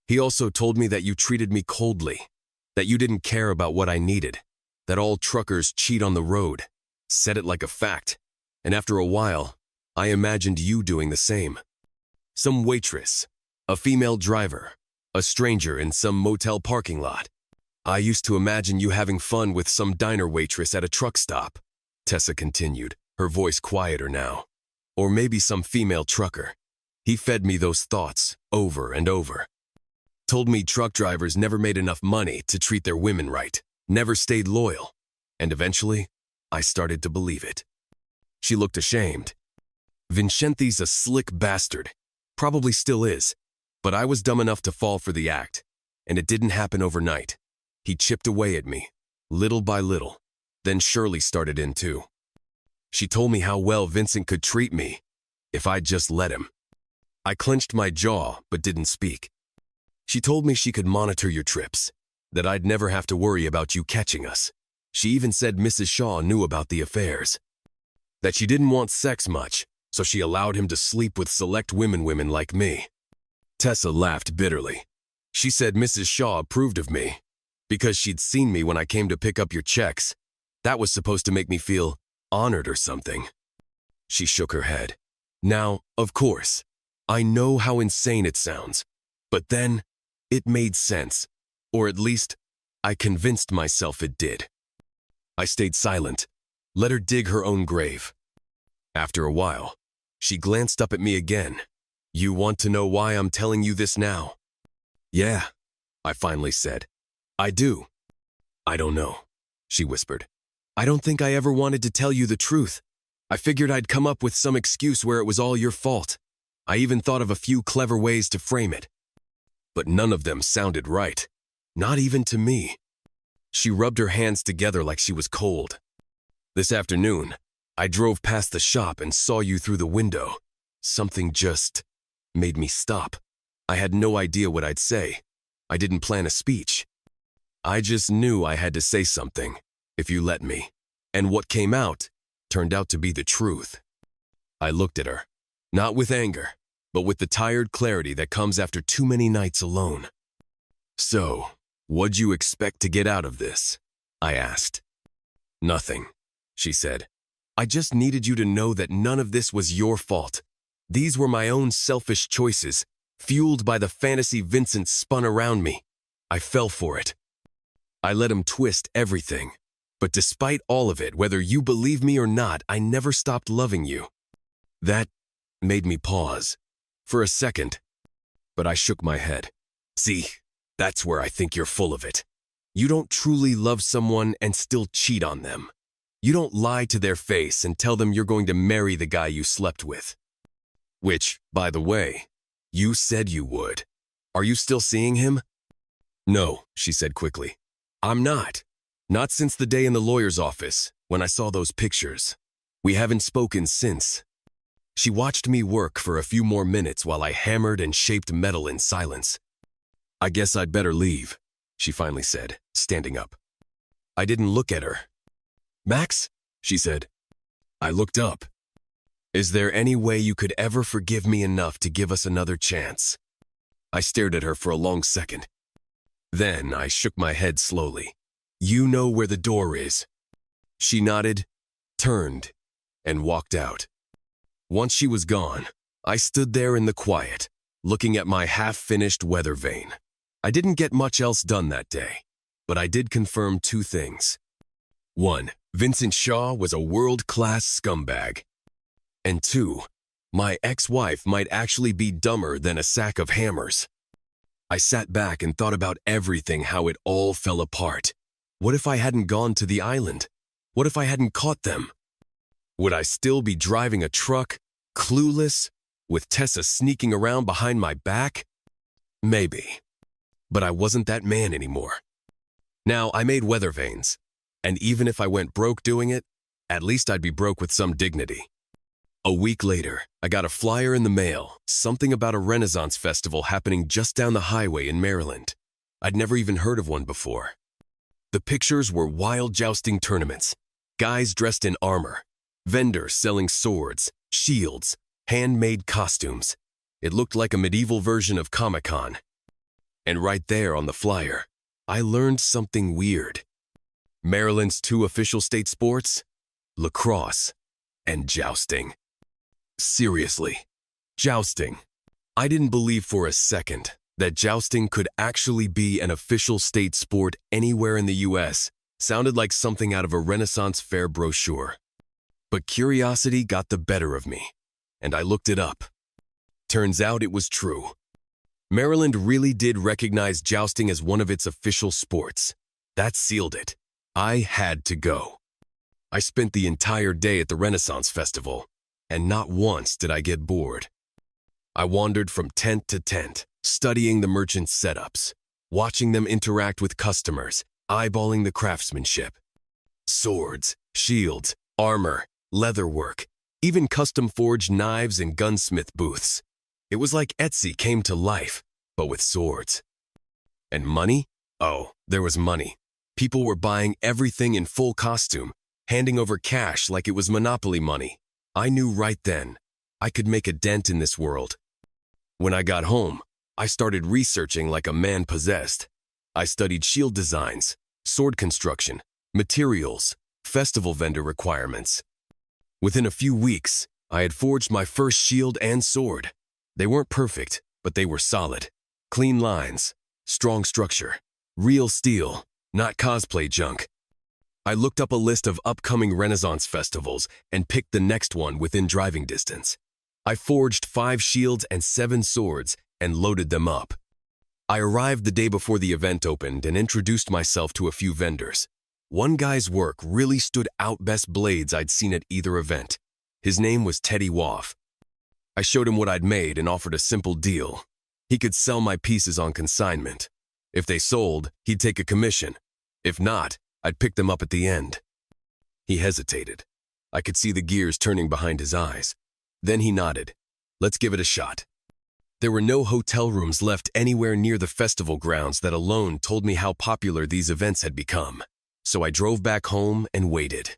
"He also told me that you treated me coldly, that you didn't care about what I needed, that all truckers cheat on the road." Said it like a fact, and after a while, I imagined you doing the same. Some waitress, a female driver, a stranger in some motel parking lot. I used to imagine you having fun with some diner waitress at a truck stop, Tessa continued, her voice quieter now. Or maybe some female trucker. He fed me those thoughts over and over. Told me truck drivers never made enough money to treat their women right, never stayed loyal. And eventually, I started to believe it. She looked ashamed. "Vincenti's a slick bastard. Probably still is. But I was dumb enough to fall for the act. And it didn't happen overnight. He chipped away at me, little by little. Then Shirley started in too. She told me how well Vincent could treat me, if I'd just let him." I clenched my jaw, but didn't speak. "She told me she could monitor your trips, that I'd never have to worry about you catching us. She even said Mrs. Shaw knew about the affairs. That she didn't want sex much, so she allowed him to sleep with select women like me." Tessa laughed bitterly. "She said Mrs. Shaw approved of me, because she'd seen me when I came to pick up your checks. That was supposed to make me feel honored or something." She shook her head. "Now, of course, I know how insane it sounds, but then it made sense, or at least I convinced myself it did." I stayed silent, let her dig her own grave. After a while, she glanced up at me again. "You want to know why I'm telling you this now?" "Yeah," I finally said. "I do." "I don't know," she whispered. "I don't think I ever wanted to tell you the truth. I figured I'd come up with some excuse where it was all your fault. I even thought of a few clever ways to frame it. But none of them sounded right. Not even to me." She rubbed her hands together like she was cold. "This afternoon, I drove past the shop and saw you through the window. Something just made me stop. I had no idea what I'd say. I didn't plan a speech. I just knew I had to say something, if you let me. And what came out turned out to be the truth." I looked at her, not with anger, but with the tired clarity that comes after too many nights alone. "So, what'd you expect to get out of this?" I asked. "Nothing," she said. "I just needed you to know that none of this was your fault. These were my own selfish choices, fueled by the fantasy Vincent spun around me. I fell for it. I let him twist everything. But despite all of it, whether you believe me or not, I never stopped loving you." That made me pause, for a second, but I shook my head. "See, that's where I think you're full of it. You don't truly love someone and still cheat on them. You don't lie to their face and tell them you're going to marry the guy you slept with. Which, by the way, you said you would. Are you still seeing him?" "No," she said quickly. "I'm not. Not since the day in the lawyer's office, when I saw those pictures. We haven't spoken since." She watched me work for a few more minutes while I hammered and shaped metal in silence. "I guess I'd better leave," she finally said, standing up. I didn't look at her. "Max?" she said. I looked up. "Is there any way you could ever forgive me enough to give us another chance?" I stared at her for a long second. Then I shook my head slowly. "You know where the door is." She nodded, turned, and walked out. Once she was gone, I stood there in the quiet, looking at my half-finished weather vane. I didn't get much else done that day, but I did confirm two things. 1. Vincent Shaw was a world-class scumbag. And 2. My ex-wife might actually be dumber than a sack of hammers. I sat back and thought about everything, how it all fell apart. What if I hadn't gone to the island? What if I hadn't caught them? Would I still be driving a truck, clueless, with Tessa sneaking around behind my back? Maybe. But I wasn't that man anymore. Now, I made weather vanes, and even if I went broke doing it, at least I'd be broke with some dignity. A week later, I got a flyer in the mail, something about a Renaissance festival happening just down the highway in Maryland. I'd never even heard of one before. The pictures were wild jousting tournaments, guys dressed in armor, vendors selling swords, shields, handmade costumes. It looked like a medieval version of Comic-Con. And right there on the flyer, I learned something weird. Maryland's two official state sports? Lacrosse and jousting. Seriously, jousting. I didn't believe for a second that jousting could actually be an official state sport anywhere in the US. Sounded like something out of a Renaissance fair brochure. But curiosity got the better of me, and I looked it up. Turns out it was true. Maryland really did recognize jousting as one of its official sports. That sealed it. I had to go. I spent the entire day at the Renaissance Festival, and not once did I get bored. I wandered from tent to tent, studying the merchants' setups, watching them interact with customers, eyeballing the craftsmanship. Swords, shields, armor, leatherwork, even custom-forged knives and gunsmith booths. It was like Etsy came to life, but with swords. And money? Oh, there was money. People were buying everything in full costume, handing over cash like it was Monopoly money. I knew right then I could make a dent in this world. When I got home, I started researching like a man possessed. I studied shield designs, sword construction, materials, festival vendor requirements. Within a few weeks, I had forged my first shield and sword. They weren't perfect, but they were solid. Clean lines, strong structure, real steel, not cosplay junk. I looked up a list of upcoming Renaissance festivals and picked the next one within driving distance. I forged 5 shields and 7 swords and loaded them up. I arrived the day before the event opened and introduced myself to a few vendors. One guy's work really stood out, best blades I'd seen at either event. His name was Teddy Woff. I showed him what I'd made and offered a simple deal. He could sell my pieces on consignment. If they sold, he'd take a commission. If not, I'd pick them up at the end. He hesitated. I could see the gears turning behind his eyes. Then he nodded. Let's give it a shot. There were no hotel rooms left anywhere near the festival grounds. That alone told me how popular these events had become. So I drove back home and waited.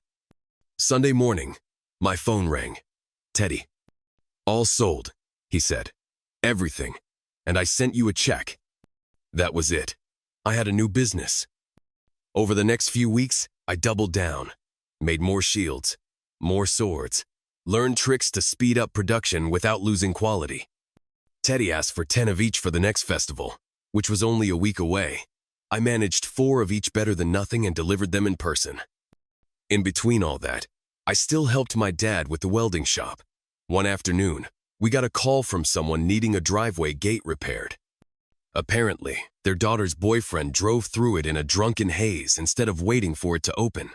Sunday morning, my phone rang. Teddy. All sold, he said. Everything. And I sent you a check. That was it. I had a new business. Over the next few weeks, I doubled down, made more shields, more swords, learned tricks to speed up production without losing quality. Teddy asked for 10 of each for the next festival, which was only a week away. I managed 4 of each better than nothing and delivered them in person. In between all that, I still helped my dad with the welding shop. One afternoon, we got a call from someone needing a driveway gate repaired. Apparently, their daughter's boyfriend drove through it in a drunken haze instead of waiting for it to open.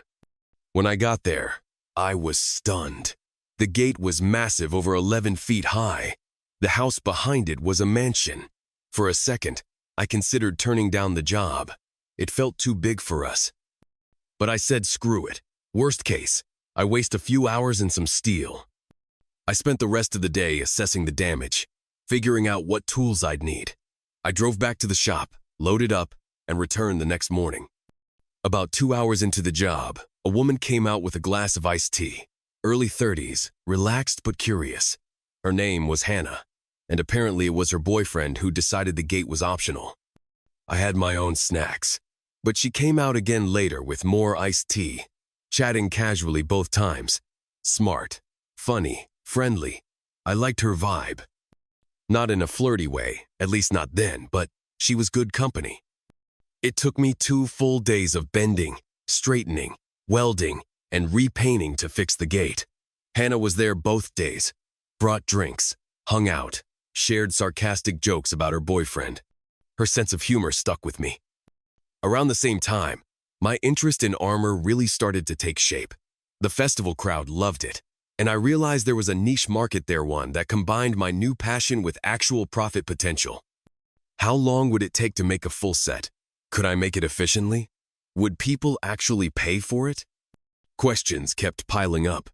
When I got there, I was stunned. The gate was massive, over 11 feet high. The house behind it was a mansion. For a second, I considered turning down the job. It felt too big for us. But I said screw it. Worst case, I waste a few hours and some steel. I spent the rest of the day assessing the damage, figuring out what tools I'd need. I drove back to the shop, loaded up, and returned the next morning. About 2 hours into the job, a woman came out with a glass of iced tea. Early 30s, relaxed but curious. Her name was Hannah, and apparently it was her boyfriend who decided the gate was optional. I had my own snacks, but she came out again later with more iced tea, chatting casually both times. Smart, funny, friendly. I liked her vibe. Not in a flirty way, at least not then, but she was good company. It took me 2 full days of bending, straightening, welding, and repainting to fix the gate. Hannah was there both days, brought drinks, hung out, shared sarcastic jokes about her boyfriend. Her sense of humor stuck with me. Around the same time, my interest in armor really started to take shape. The festival crowd loved it, and I realized there was a niche market there, one that combined my new passion with actual profit potential. How long would it take to make a full set? Could I make it efficiently? Would people actually pay for it? Questions kept piling up.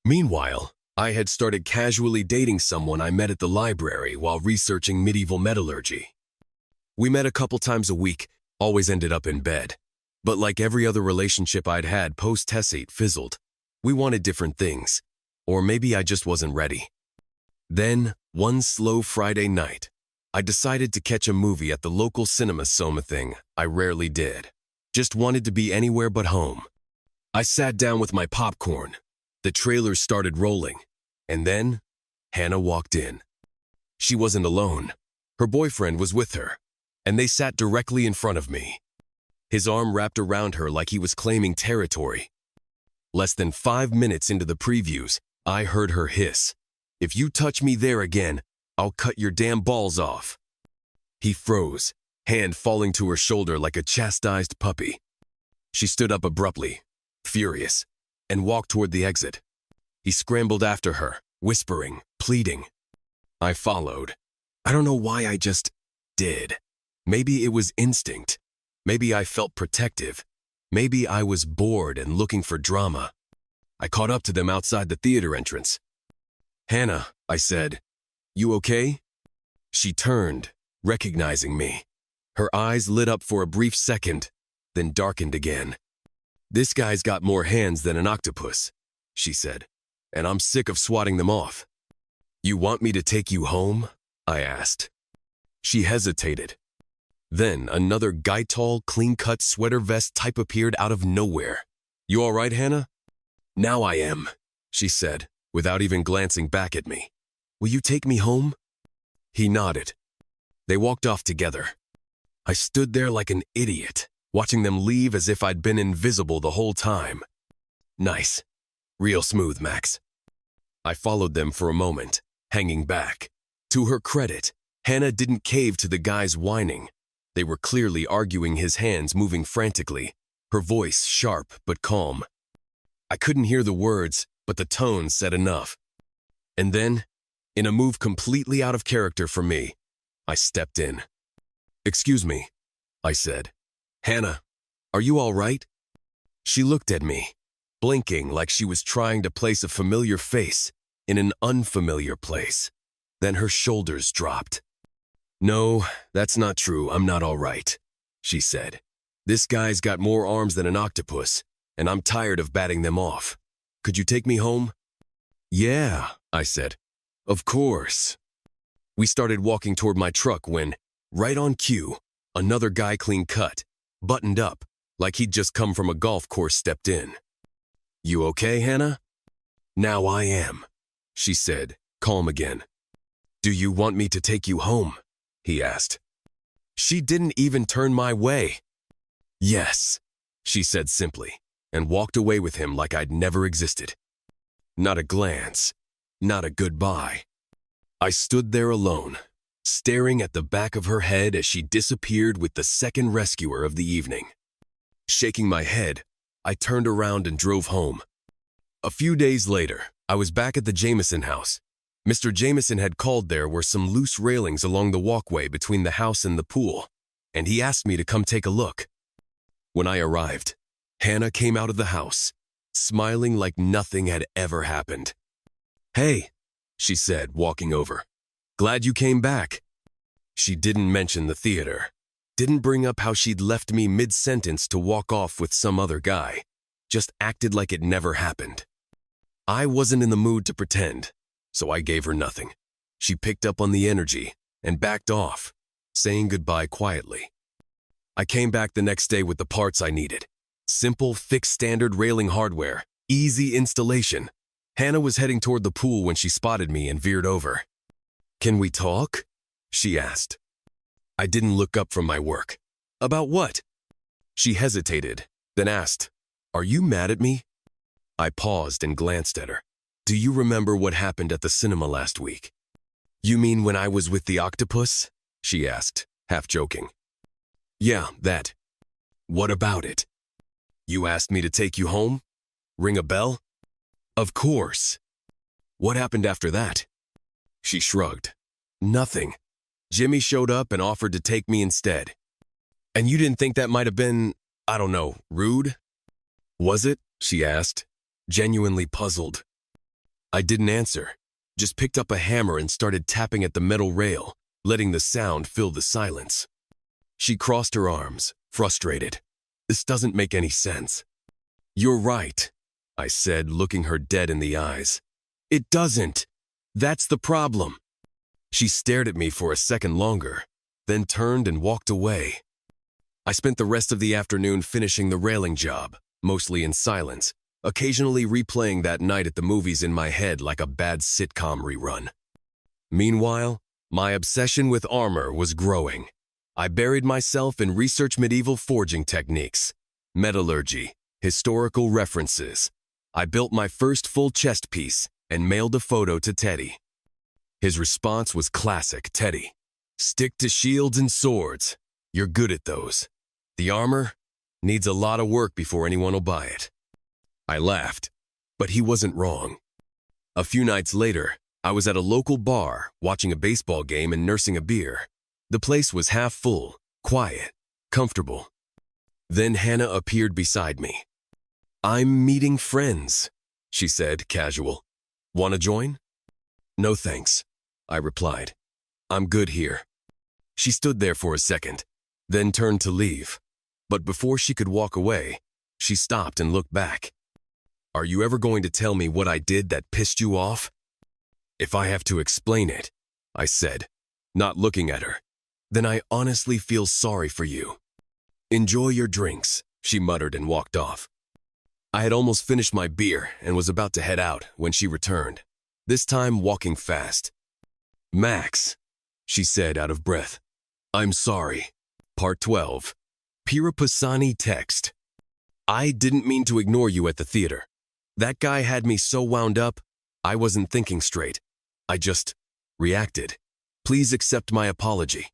Meanwhile, I had started casually dating someone I met at the library while researching medieval metallurgy. We met a couple times a week, always ended up in bed. But like every other relationship I'd had post-Tessate fizzled. We wanted different things. Or maybe I just wasn't ready. Then, one slow Friday night, I decided to catch a movie at the local cinema. Thing I rarely did. Just wanted to be anywhere but home. I sat down with my popcorn. The trailers started rolling. And then, Hannah walked in. She wasn't alone. Her boyfriend was with her. And they sat directly in front of me. His arm wrapped around her like he was claiming territory. Less than 5 minutes into the previews, I heard her hiss, "If you touch me there again, I'll cut your damn balls off." He froze, hand falling to her shoulder like a chastised puppy. She stood up abruptly, furious, and walked toward the exit. He scrambled after her, whispering, pleading. I followed. I don't know why, I just did. Maybe it was instinct. Maybe I felt protective. Maybe I was bored and looking for drama. I caught up to them outside the theater entrance. "Hannah," I said, "you okay?" She turned, recognizing me. Her eyes lit up for a brief second, then darkened again. "This guy's got more hands than an octopus," she said, "and I'm sick of swatting them off." "You want me to take you home?" I asked. She hesitated. Then another guy-tall, clean-cut sweater vest type appeared out of nowhere. "You all right, Hannah?" "Now I am," she said, without even glancing back at me. "Will you take me home?" He nodded. They walked off together. I stood there like an idiot, watching them leave as if I'd been invisible the whole time. Nice. Real smooth, Max. I followed them for a moment, hanging back. To her credit, Hannah didn't cave to the guys whining. They were clearly arguing, his hands moving frantically, her voice sharp but calm. I couldn't hear the words, but the tone said enough. And then, in a move completely out of character for me, I stepped in. "Excuse me," I said. "Hannah, are you all right?" She looked at me, blinking like she was trying to place a familiar face in an unfamiliar place. Then her shoulders dropped. "No, that's not true. I'm not all right," she said. "This guy's got more arms than an octopus, and I'm tired of batting them off. Could you take me home?" "Yeah," I said. "Of course." We started walking toward my truck when, right on cue, another guy, clean cut, buttoned up, like he'd just come from a golf course, stepped in. "You okay, Hannah?" "Now I am," she said, calm again. "Do you want me to take you home?" he asked. She didn't even turn my way. "Yes," she said simply, and walked away with him like I'd never existed. Not a glance, not a goodbye. I stood there alone, staring at the back of her head as she disappeared with the second rescuer of the evening. Shaking my head, I turned around and drove home. A few days later, I was back at the Jameson house. Mr. Jameson had called. There were some loose railings along the walkway between the house and the pool, and he asked me to come take a look. When I arrived, Hannah came out of the house, smiling like nothing had ever happened. "Hey," she said, walking over. "Glad you came back." She didn't mention the theater, didn't bring up how she'd left me mid-sentence to walk off with some other guy, just acted like it never happened. I wasn't in the mood to pretend, so I gave her nothing. She picked up on the energy and backed off, saying goodbye quietly. I came back the next day with the parts I needed. Simple, fixed standard railing hardware, easy installation. Hannah was heading toward the pool when she spotted me and veered over. "Can we talk?" she asked. I didn't look up from my work. "About what?" She hesitated, then asked, "Are you mad at me?" I paused and glanced at her. "Do you remember what happened at the cinema last week?" "You mean when I was with the octopus?" she asked, half joking. "Yeah, that." "What about it?" "You asked me to take you home? Ring a bell?" "Of course." "What happened after that?" She shrugged. "Nothing. Jimmy showed up and offered to take me instead." "And you didn't think that might have been, I don't know, rude?" "Was it?" she asked, genuinely puzzled. I didn't answer, just picked up a hammer and started tapping at the metal rail, letting the sound fill the silence. She crossed her arms, frustrated. "This doesn't make any sense." "You're right," I said, looking her dead in the eyes. "It doesn't. That's the problem." She stared at me for a second longer, then turned and walked away. I spent the rest of the afternoon finishing the railing job, mostly in silence, occasionally replaying that night at the movies in my head like a bad sitcom rerun. Meanwhile, my obsession with armor was growing. I buried myself in research medieval forging techniques, metallurgy, historical references. I built my first full chest piece and mailed a photo to Teddy. His response was classic Teddy. "Stick to shields and swords. You're good at those. The armor needs a lot of work before anyone will buy it." I laughed, but he wasn't wrong. A few nights later, I was at a local bar watching a baseball game and nursing a beer. The place was half full, quiet, comfortable. Then Hannah appeared beside me. "I'm meeting friends," she said, casual. "Want to join?" "No thanks," I replied. "I'm good here." She stood there for a second, then turned to leave. But before she could walk away, she stopped and looked back. "Are you ever going to tell me what I did that pissed you off?" "If I have to explain it," I said, not looking at her, "then I honestly feel sorry for you." "Enjoy your drinks," she muttered and walked off. I had almost finished my beer and was about to head out when she returned, this time walking fast. "Max," she said out of breath. "I'm sorry." Part 12. Pirapasani text. "I didn't mean to ignore you at the theater. That guy had me so wound up, I wasn't thinking straight. I just reacted. Please accept my apology."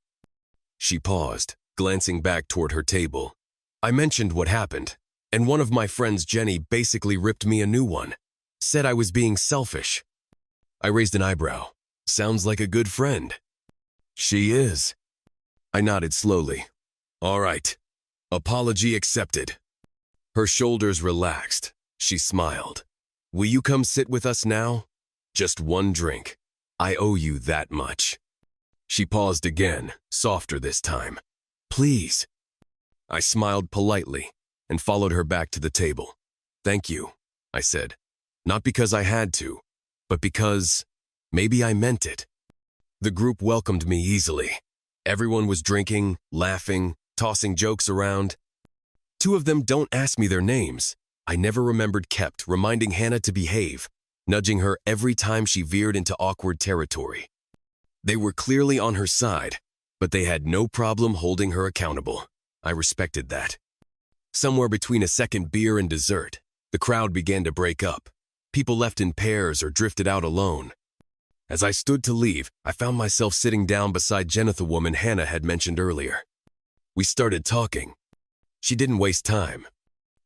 She paused, glancing back toward her table. I mentioned what happened, and one of my friends, Jenny, basically ripped me a new one. Said I was being selfish. I raised an eyebrow. "Sounds like a good friend." "She is." I nodded slowly. "All right. Apology accepted." Her shoulders relaxed. She smiled. "Will you come sit with us now? Just one drink. I owe you that much." She paused again, softer this time. "Please." I smiled politely and followed her back to the table. "Thank you," I said. Not because I had to, but because maybe I meant it. The group welcomed me easily. Everyone was drinking, laughing, tossing jokes around. Two of them don't ask me their names. I never remembered kept reminding Hannah to behave, nudging her every time she veered into awkward territory. They were clearly on her side, but they had no problem holding her accountable. I respected that. Somewhere between a second beer and dessert, the crowd began to break up. People left in pairs or drifted out alone. As I stood to leave, I found myself sitting down beside Jenna, the woman Hannah had mentioned earlier. We started talking. She didn't waste time.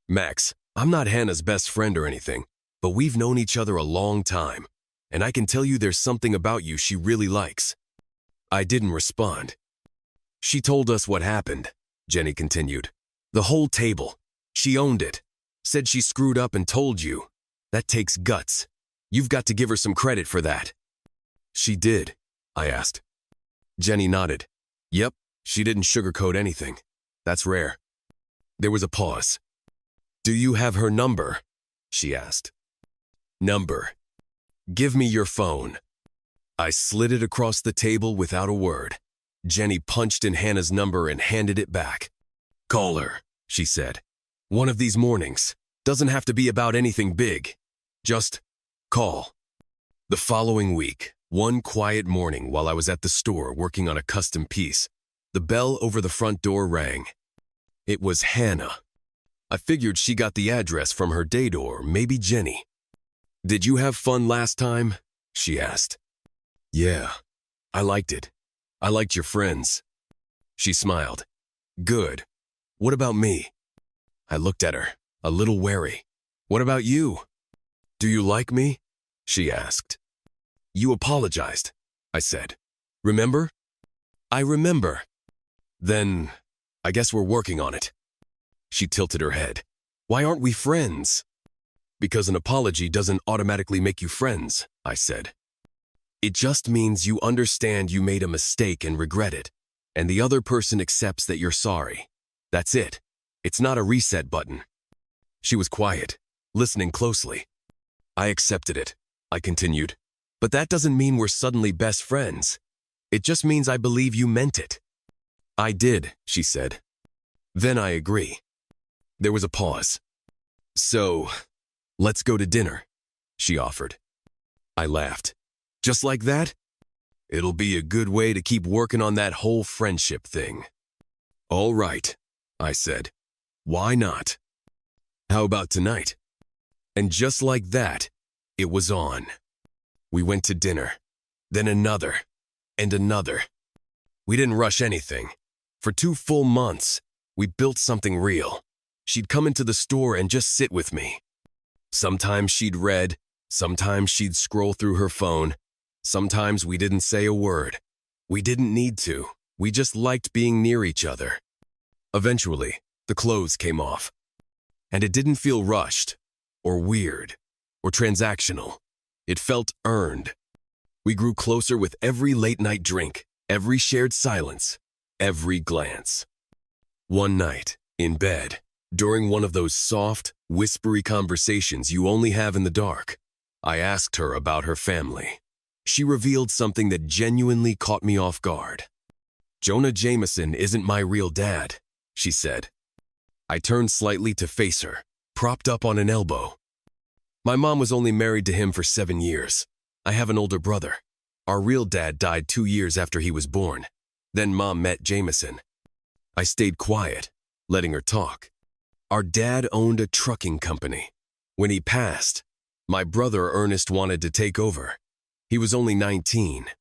"Max, I'm not Hannah's best friend or anything, but we've known each other a long time, and I can tell you there's something about you she really likes." I didn't respond. "She told us what happened," Jenny continued. "The whole table. She owned it. Said she screwed up and told you. That takes guts. You've got to give her some credit for that." "She did?" I asked. Jenny nodded. "Yep, she didn't sugarcoat anything. That's rare." There was a pause. "Do you have her number?" she asked. "Number. Give me your phone." I slid it across the table without a word. Jenny punched in Hannah's number and handed it back. "Call her," she said. "One of these mornings. Doesn't have to be about anything big. Just call." The following week, one quiet morning while I was at the store working on a custom piece, the bell over the front door rang. It was Hannah. I figured she got the address from her date or maybe Jenny. "Did you have fun last time?" she asked. "Yeah, I liked it. I liked your friends." She smiled. "Good. What about me?" I looked at her, a little wary. "What about you? Do you like me?" she asked. "You apologized," I said. "Remember?" "I remember." "Then, I guess we're working on it." She tilted her head. "Why aren't we friends?" "Because an apology doesn't automatically make you friends," I said. "It just means you understand you made a mistake and regret it, and the other person accepts that you're sorry. That's it. It's not a reset button." She was quiet, listening closely. "I accepted it," I continued. "But that doesn't mean we're suddenly best friends. It just means I believe you meant it." "I did," she said. "Then I agree." There was a pause. "So, let's go to dinner," she offered. I laughed. "Just like that? It'll be a good way to keep working on that whole friendship thing." "All right," I said. "Why not? How about tonight?" And just like that, it was on. We went to dinner, then another, and another. We didn't rush anything. For 2 full months, we built something real. She'd come into the store and just sit with me. Sometimes she'd read, sometimes she'd scroll through her phone. Sometimes we didn't say a word. We didn't need to. We just liked being near each other. Eventually, the clothes came off. And it didn't feel rushed, or weird, or transactional. It felt earned. We grew closer with every late-night drink, every shared silence, every glance. One night, in bed, during one of those soft, whispery conversations you only have in the dark, I asked her about her family. She revealed something that genuinely caught me off guard. "Jonah Jameson isn't my real dad," she said. I turned slightly to face her, propped up on an elbow. "My mom was only married to him for 7 years. I have an older brother. Our real dad died 2 years after he was born. Then Mom met Jameson." I stayed quiet, letting her talk. "Our dad owned a trucking company. When he passed, my brother Ernest wanted to take over. He was only 19,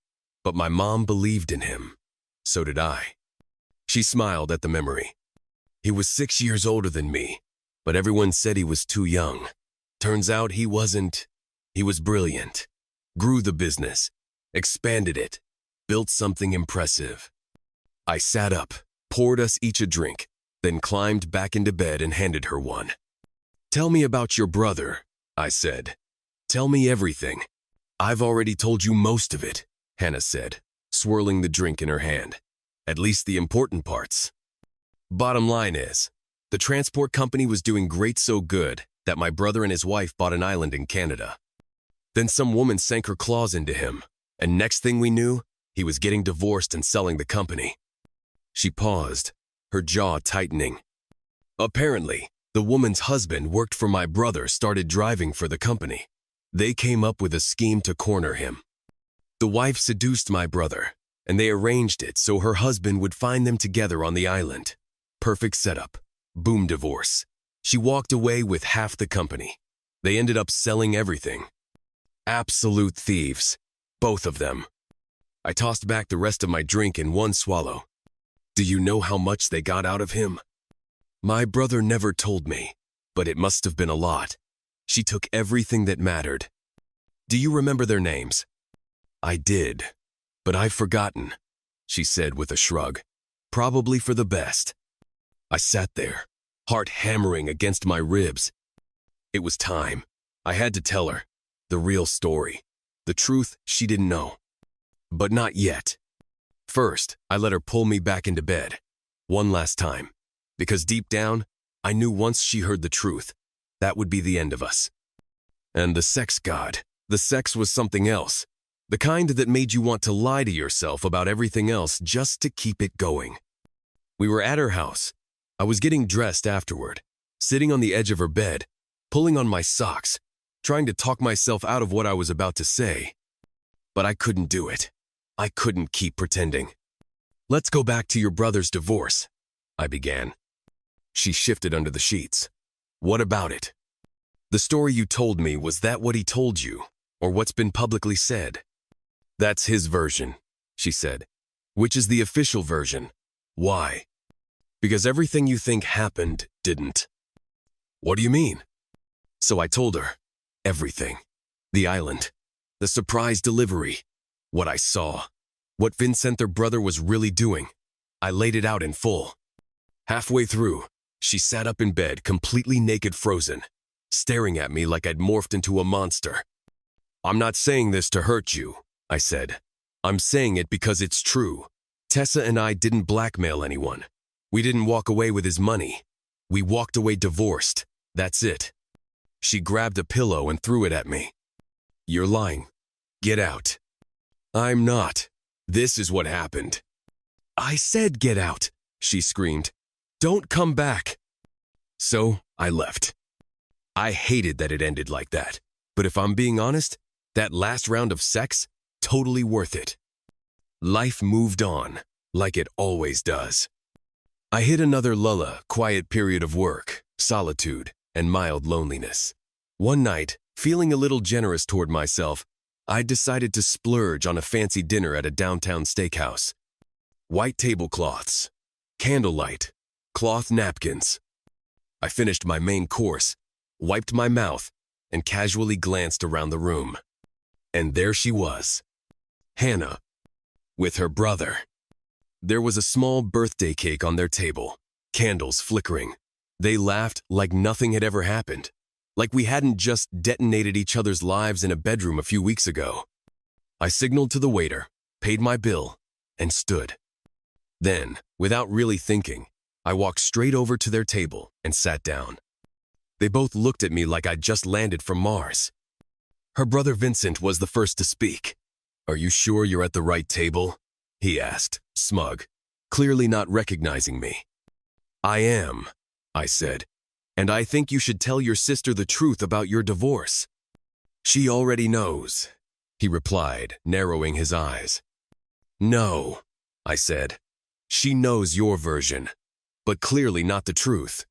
but my mom believed in him. So did I." She smiled at the memory. "He was 6 years older than me, but everyone said he was too young. Turns out he wasn't. He was brilliant. Grew the business, expanded it, built something impressive." I sat up, poured us each a drink, then climbed back into bed and handed her one. "Tell me about your brother," I said. "Tell me everything." "I've already told you most of it," Hannah said, swirling the drink in her hand. "At least the important parts. Bottom line is, the transport company was doing great, so good that my brother and his wife bought an island in Canada. Then some woman sank her claws into him, and next thing we knew, he was getting divorced and selling the company." She paused, her jaw tightening. "Apparently, the woman's husband worked for my brother, started driving for the company. They came up with a scheme to corner him. The wife seduced my brother, and they arranged it so her husband would find them together on the island. Perfect setup. Boom, divorce. She walked away with half the company. They ended up selling everything. Absolute thieves. Both of them." I tossed back the rest of my drink in one swallow. "Do you know how much they got out of him?" "My brother never told me, but it must have been a lot. She took everything that mattered." "Do you remember their names?" "I did, but I've forgotten," she said with a shrug. "Probably for the best." I sat there, heart hammering against my ribs. It was time. I had to tell her the real story, the truth she didn't know. But not yet. First, I let her pull me back into bed, one last time, because deep down, I knew once she heard the truth, that would be the end of us. And the sex god, the sex was something else. The kind that made you want to lie to yourself about everything else just to keep it going. We were at her house. I was getting dressed afterward, sitting on the edge of her bed, pulling on my socks, trying to talk myself out of what I was about to say. But I couldn't do it. I couldn't keep pretending. "Let's go back to your brother's divorce," I began. She shifted under the sheets. "What about it? The story you told me, was that what he told you, or what's been publicly said?" "That's his version," she said. "Which is the official version. Why?" "Because everything you think happened didn't." "What do you mean?" So I told her. Everything. The island. The surprise delivery. What I saw. What Vincent, their brother, was really doing. I laid it out in full. Halfway through, she sat up in bed, completely naked, frozen, staring at me like I'd morphed into a monster. "I'm not saying this to hurt you," I said. "I'm saying it because it's true. Tessa and I didn't blackmail anyone. We didn't walk away with his money. We walked away divorced. That's it." She grabbed a pillow and threw it at me. "You're lying. Get out." "I'm not. This is what happened." "I said get out," she screamed. "Don't come back." So I left. I hated that it ended like that. But if I'm being honest, that last round of sex, totally worth it. Life moved on, like it always does. I hit another quiet period of work, solitude, and mild loneliness. One night, feeling a little generous toward myself, I decided to splurge on a fancy dinner at a downtown steakhouse. White tablecloths, candlelight, cloth napkins. I finished my main course, wiped my mouth, and casually glanced around the room. And there she was, Hannah, with her brother. There was a small birthday cake on their table, candles flickering. They laughed like nothing had ever happened, like we hadn't just detonated each other's lives in a bedroom a few weeks ago. I signaled to the waiter, paid my bill, and stood. Then, without really thinking, I walked straight over to their table and sat down. They both looked at me like I'd just landed from Mars. Her brother Vincent was the first to speak. "Are you sure you're at the right table?" he asked, smug, clearly not recognizing me. "I am," I said, "and I think you should tell your sister the truth about your divorce." "She already knows," he replied, narrowing his eyes. "No," I said. "She knows your version, but clearly not the truth."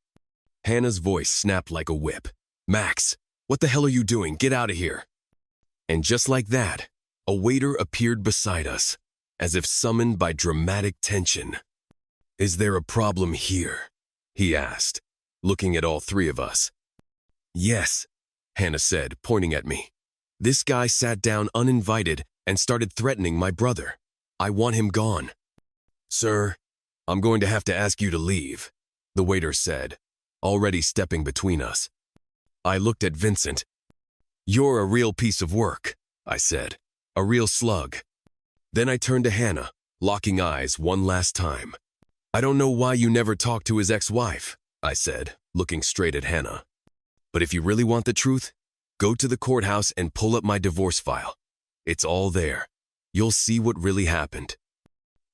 Hannah's voice snapped like a whip. "Max, what the hell are you doing? Get out of here." And just like that, a waiter appeared beside us, as if summoned by dramatic tension. "Is there a problem here?" he asked, looking at all three of us. "Yes," Hannah said, pointing at me. "This guy sat down uninvited and started threatening my brother. I want him gone." "Sir, I'm going to have to ask you to leave," the waiter said, already stepping between us. I looked at Vincent. "You're a real piece of work," I said, "a real slug." Then I turned to Hannah, locking eyes one last time. "I don't know why you never talked to his ex-wife," I said, looking straight at Hannah. "But if you really want the truth, go to the courthouse and pull up my divorce file. It's all there. You'll see what really happened."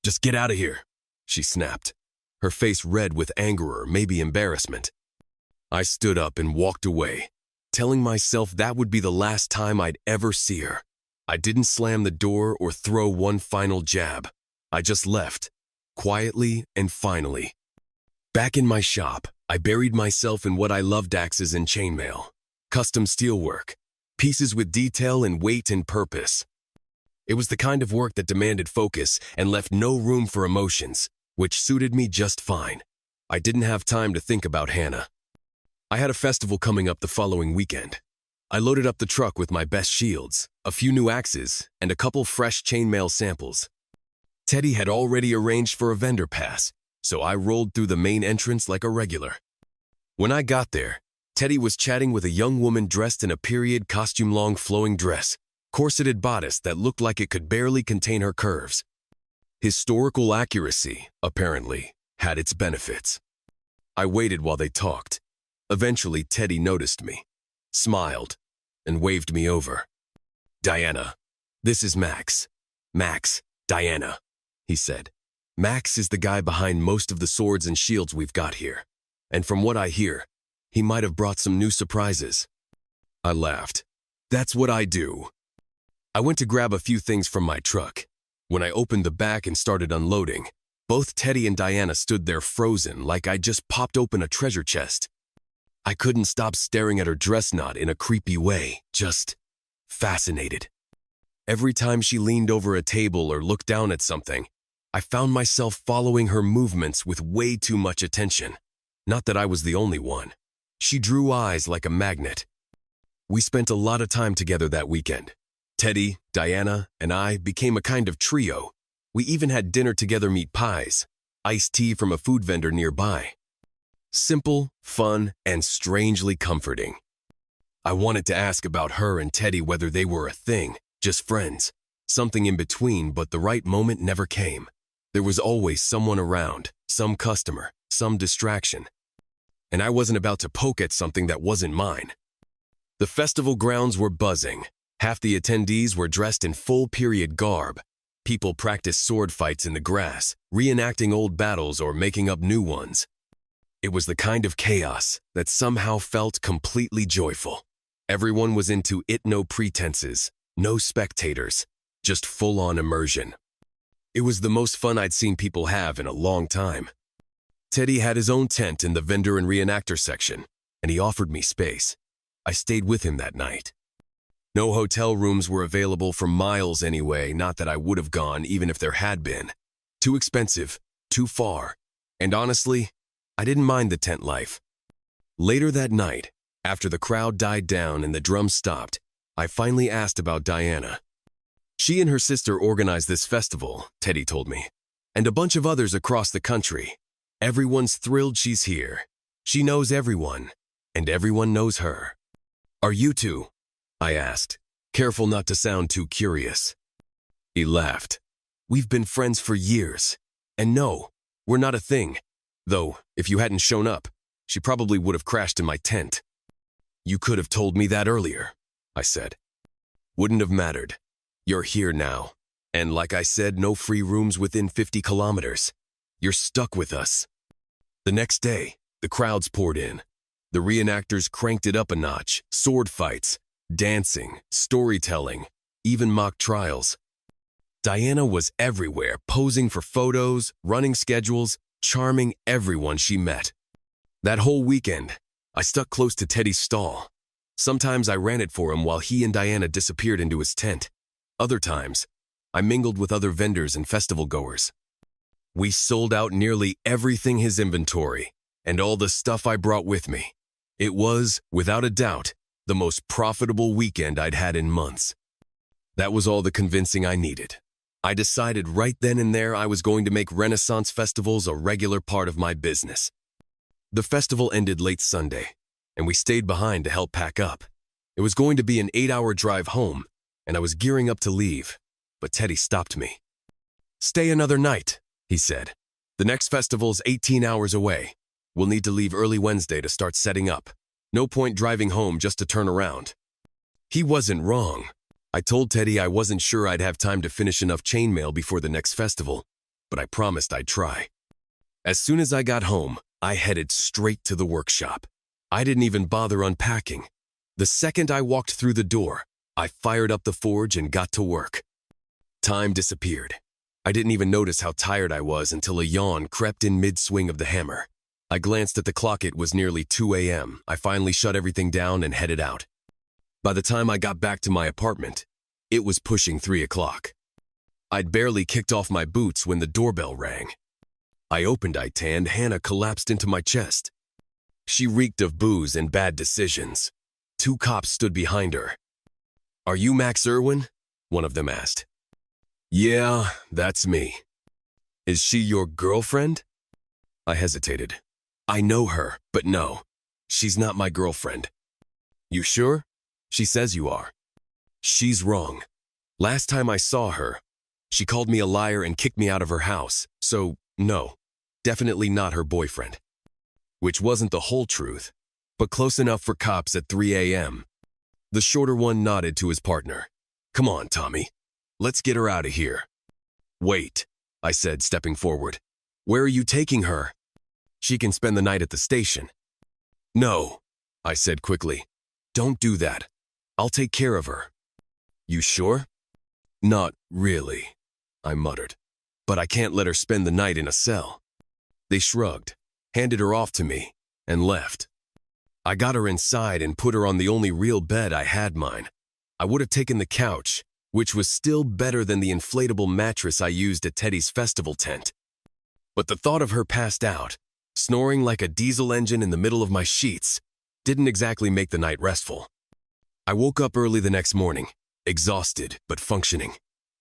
"Just get out of here," she snapped, her face red with anger or maybe embarrassment. I stood up and walked away, telling myself that would be the last time I'd ever see her. I didn't slam the door or throw one final jab. I just left, quietly and finally. Back in my shop, I buried myself in what I loved: axes and chainmail, custom steelwork, pieces with detail and weight and purpose. It was the kind of work that demanded focus and left no room for emotions, which suited me just fine. I didn't have time to think about Hannah. I had a festival coming up the following weekend. I loaded up the truck with my best shields, a few new axes, and a couple fresh chainmail samples. Teddy had already arranged for a vendor pass, so I rolled through the main entrance like a regular. When I got there, Teddy was chatting with a young woman dressed in a period costume-long flowing dress, corseted bodice that looked like it could barely contain her curves. Historical accuracy, apparently, had its benefits. I waited while they talked. Eventually, Teddy noticed me, smiled, and waved me over. "Diana, "This is Max. Max, Diana," he said. "Max is the guy behind most of the swords and shields we've got here. And from what I hear, he might have brought some new surprises." I laughed. "That's what I do." I went to grab a few things from my truck. When I opened the back and started unloading, both Teddy and Diana stood there frozen like I'd just popped open a treasure chest. I couldn't stop staring at her dress knot in a creepy way, just fascinated. Every time she leaned over a table or looked down at something, I found myself following her movements with way too much attention. Not that I was the only one. She drew eyes like a magnet. We spent a lot of time together that weekend. Teddy, Diana, and I became a kind of trio. We even had dinner together, meat pies, iced tea from a food vendor nearby. Simple, fun, and strangely comforting. I wanted to ask about her and Teddy, whether they were a thing, just friends, something in between, but the right moment never came. There was always someone around, some customer, some distraction. And I wasn't about to poke at something that wasn't mine. The festival grounds were buzzing. Half the attendees were dressed in full period garb. People practiced sword fights in the grass, reenacting old battles or making up new ones. It was the kind of chaos that somehow felt completely joyful. Everyone was into it, no pretenses, no spectators, just full-on immersion. It was the most fun I'd seen people have in a long time. Teddy had his own tent in the vendor and reenactor section, and he offered me space. I stayed with him that night. No hotel rooms were available for miles anyway, not that I would have gone even if there had been. Too expensive, too far, and honestly, I didn't mind the tent life. Later that night, after the crowd died down and the drums stopped, I finally asked about Diana. She and her sister organized this festival, Teddy told me, and a bunch of others across the country. Everyone's thrilled she's here. She knows everyone, and everyone knows her. "Are you two?" I asked, careful not to sound too curious. He laughed. "We've been friends for years. And no, we're not a thing. Though, if you hadn't shown up, she probably would have crashed in my tent." "You could have told me that earlier," I said. "Wouldn't have mattered. You're here now. And like I said, no free rooms within 50 kilometers. You're stuck with us." The next day, the crowds poured in. The reenactors cranked it up a notch, sword fights, dancing, storytelling, even mock trials. Diana was everywhere, posing for photos, running schedules, charming everyone she met. That whole weekend, I stuck close to Teddy's stall. Sometimes I ran it for him while he and Diana disappeared into his tent. Other times, I mingled with other vendors and festival goers. We sold out nearly everything his inventory, and all the stuff I brought with me. It was, without a doubt, the most profitable weekend I'd had in months. That was all the convincing I needed. I decided right then and there I was going to make Renaissance festivals a regular part of my business. The festival ended late Sunday, and we stayed behind to help pack up. It was going to be an 8-hour drive home, and I was gearing up to leave, but Teddy stopped me. "Stay another night," he said. "The next festival's 18 hours away. We'll need to leave early Wednesday to start setting up. No point driving home just to turn around." He wasn't wrong. I told Teddy I wasn't sure I'd have time to finish enough chainmail before the next festival, but I promised I'd try. As soon as I got home, I headed straight to the workshop. I didn't even bother unpacking. The second I walked through the door, I fired up the forge and got to work. Time disappeared. I didn't even notice how tired I was until a yawn crept in mid-swing of the hammer. I glanced at the clock. It was nearly 2 a.m. I finally shut everything down and headed out. By the time I got back to my apartment, it was pushing 3 o'clock. I'd barely kicked off my boots when the doorbell rang. I opened it and Hannah collapsed into my chest. She reeked of booze and bad decisions. 2 cops stood behind her. "Are you Max Irwin?" one of them asked. "Yeah, that's me." "Is she your girlfriend?" I hesitated. "I know her, but no, she's not my girlfriend." "You sure? She says you are." "She's wrong. Last time I saw her, she called me a liar and kicked me out of her house, so no, definitely not her boyfriend." Which wasn't the whole truth, but close enough for cops at 3 a.m. The shorter one nodded to his partner. "Come on, Tommy. Let's get her out of here. Wait, I said, stepping forward. Where are you taking her? She can spend the night at the station. No, I said quickly. Don't do that. I'll take care of her. You sure? Not really, I muttered. But I can't let her spend the night in a cell. They shrugged, handed her off to me, and left. I got her inside and put her on the only real bed I had mine. I would have taken the couch, which was still better than the inflatable mattress I used at Teddy's festival tent. But the thought of her passed out, snoring like a diesel engine in the middle of my sheets, didn't exactly make the night restful. I woke up early the next morning, exhausted but functioning.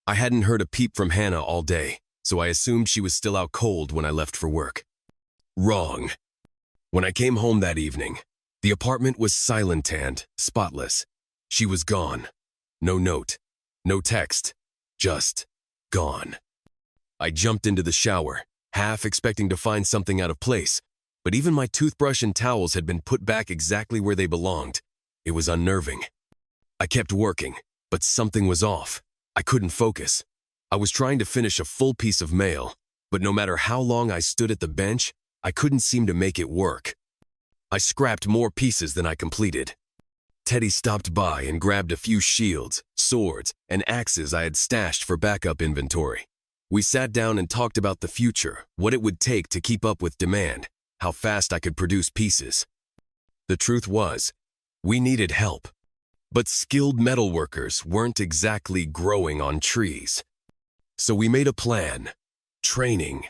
I hadn't heard a peep from Hannah all day, so I assumed she was still out cold when I left for work. Wrong. When I came home that evening, the apartment was silent and spotless. She was gone. No note, no text, just gone. I jumped into the shower, half expecting to find something out of place, but even my toothbrush and towels had been put back exactly where they belonged. It was unnerving. I kept working, but something was off. I couldn't focus. I was trying to finish a full piece of mail, but no matter how long I stood at the bench, I couldn't seem to make it work. I scrapped more pieces than I completed. Teddy stopped by and grabbed a few shields, swords, and axes I had stashed for backup inventory. We sat down and talked about the future, what it would take to keep up with demand, how fast I could produce pieces. The truth was, we needed help. But skilled metalworkers weren't exactly growing on trees. So we made a plan. Training.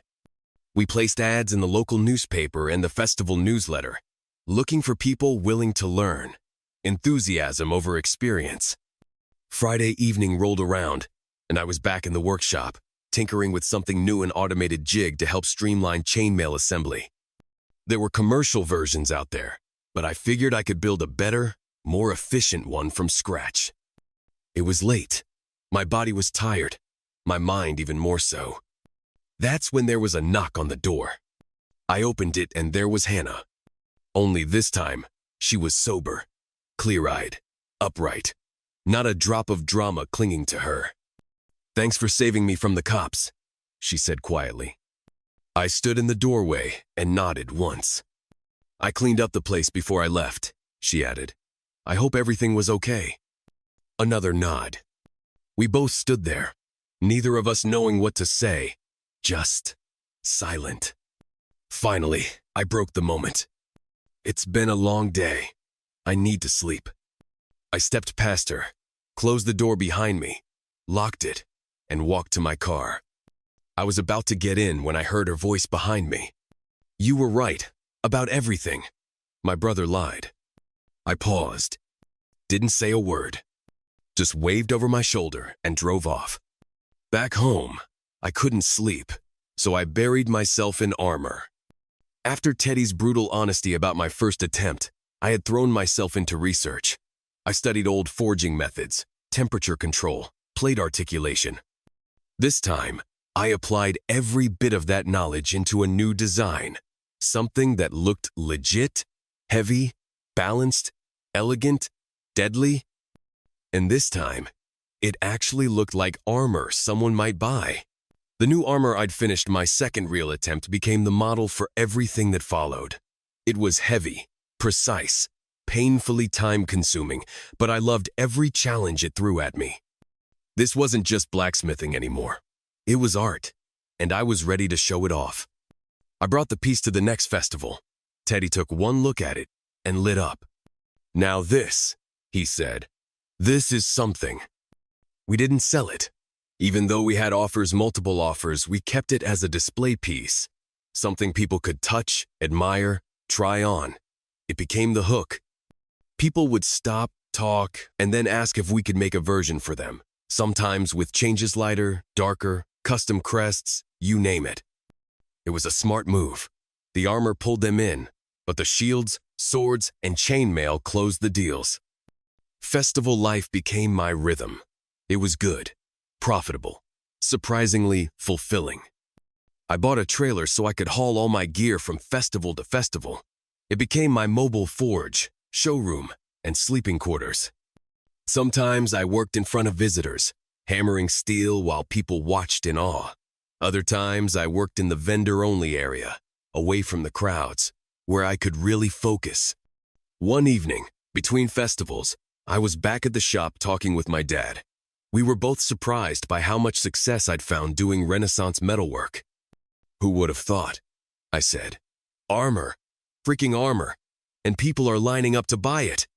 We placed ads in the local newspaper and the festival newsletter, looking for people willing to learn. Enthusiasm over experience. Friday evening rolled around, and I was back in the workshop, tinkering with something new, an automated jig to help streamline chainmail assembly. There were commercial versions out there, but I figured I could build a better, more efficient one from scratch. It was late. My body was tired, my mind even more so. That's when there was a knock on the door. I opened it and there was Hannah. Only this time, she was sober, clear-eyed, upright. Not a drop of drama clinging to her. "Thanks for saving me from the cops," she said quietly. I stood in the doorway and nodded once. "I cleaned up the place before I left," she added. "I hope everything was okay." Another nod. We both stood there, neither of us knowing what to say, just silent. Finally, I broke the moment. "It's been a long day. I need to sleep." I stepped past her, closed the door behind me, locked it, and walked to my car. I was about to get in when I heard her voice behind me. "You were right, about everything." My brother lied. I paused, didn't say a word, just waved over my shoulder and drove off. Back home, I couldn't sleep, so I buried myself in armor. After Teddy's brutal honesty about my first attempt, I had thrown myself into research. I studied old forging methods, temperature control, plate articulation. This time, I applied every bit of that knowledge into a new design, something that looked legit, heavy, balanced, elegant, deadly. And this time, it actually looked like armor someone might buy. The new armor I'd finished my second real attempt became the model for everything that followed. It was heavy, precise, painfully time-consuming, but I loved every challenge it threw at me. This wasn't just blacksmithing anymore. It was art, and I was ready to show it off. I brought the piece to the next festival. Teddy took one look at it and lit up. "Now this," he said, "this is something." We didn't sell it. Even though we had multiple offers, we kept it as a display piece, something people could touch, admire, try on. It became the hook. People would stop, talk, and then ask if we could make a version for them, sometimes with changes lighter, darker, custom crests, you name it. It was a smart move. The armor pulled them in, but the shields, swords, and chainmail closed the deals. Festival life became my rhythm. It was good, profitable, surprisingly fulfilling. I bought a trailer so I could haul all my gear from festival to festival. It became my mobile forge, showroom, and sleeping quarters. Sometimes I worked in front of visitors, hammering steel while people watched in awe. Other times, I worked in the vendor-only area, away from the crowds, where I could really focus. One evening, between festivals, I was back at the shop talking with my dad. We were both surprised by how much success I'd found doing Renaissance metalwork. "Who would have thought?" I said. "Armor. Freaking armor. And people are lining up to buy it."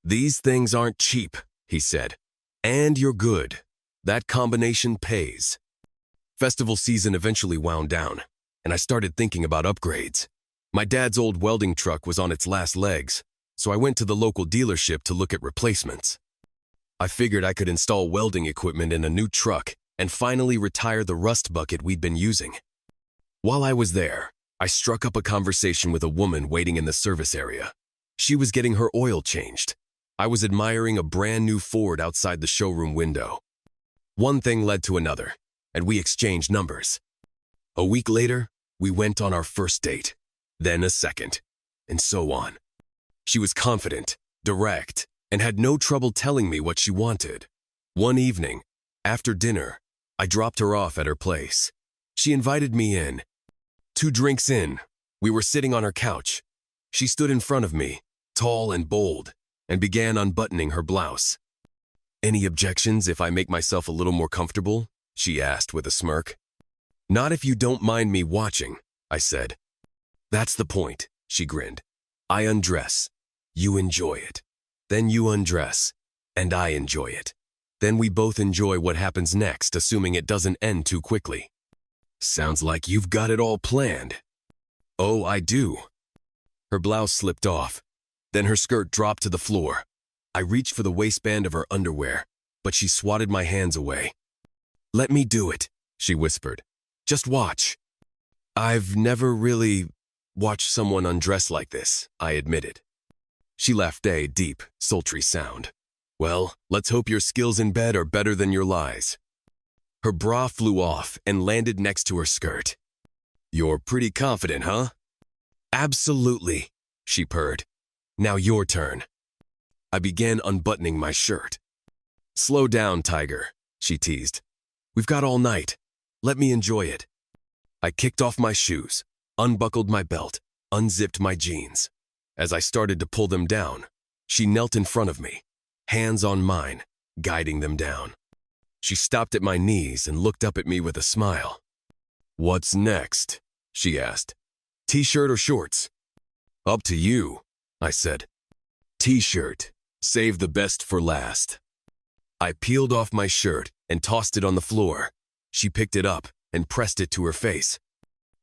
"These things aren't cheap," he said. "And you're good. That combination pays." Festival season eventually wound down, and I started thinking about upgrades. My dad's old welding truck was on its last legs, so I went to the local dealership to look at replacements. I figured I could install welding equipment in a new truck and finally retire the rust bucket we'd been using. While I was there, I struck up a conversation with a woman waiting in the service area. She was getting her oil changed. I was admiring a brand new Ford outside the showroom window. One thing led to another, and we exchanged numbers. A week later, we went on our first date, then a second, and so on. She was confident, direct, and had no trouble telling me what she wanted. One evening, after dinner, I dropped her off at her place. She invited me in. 2 drinks in, we were sitting on her couch. She stood in front of me, tall and bold, and began unbuttoning her blouse. "Any objections if I make myself a little more comfortable?" she asked with a smirk. "Not if you don't mind me watching," I said. "That's the point," she grinned. "I undress. You enjoy it. Then you undress, and I enjoy it. Then we both enjoy what happens next, assuming it doesn't end too quickly." "Sounds like you've got it all planned." "Oh, I do." Her blouse slipped off. Then her skirt dropped to the floor. I reached for the waistband of her underwear, but she swatted my hands away. "Let me do it," she whispered. "Just watch." "I've never really watched someone undress like this," I admitted. She laughed a deep, sultry sound. "Well, let's hope your skills in bed are better than your lies." Her bra flew off and landed next to her skirt. "You're pretty confident, huh?" "Absolutely," she purred. "Now your turn." I began unbuttoning my shirt. "Slow down, Tiger," she teased. "We've got all night. Let me enjoy it." I kicked off my shoes, unbuckled my belt, unzipped my jeans. As I started to pull them down, she knelt in front of me, hands on mine, guiding them down. She stopped at my knees and looked up at me with a smile. "What's next?" she asked. "T-shirt or shorts?" "Up to you," I said. "T-shirt. Save the best for last." I peeled off my shirt and tossed it on the floor. She picked it up and pressed it to her face.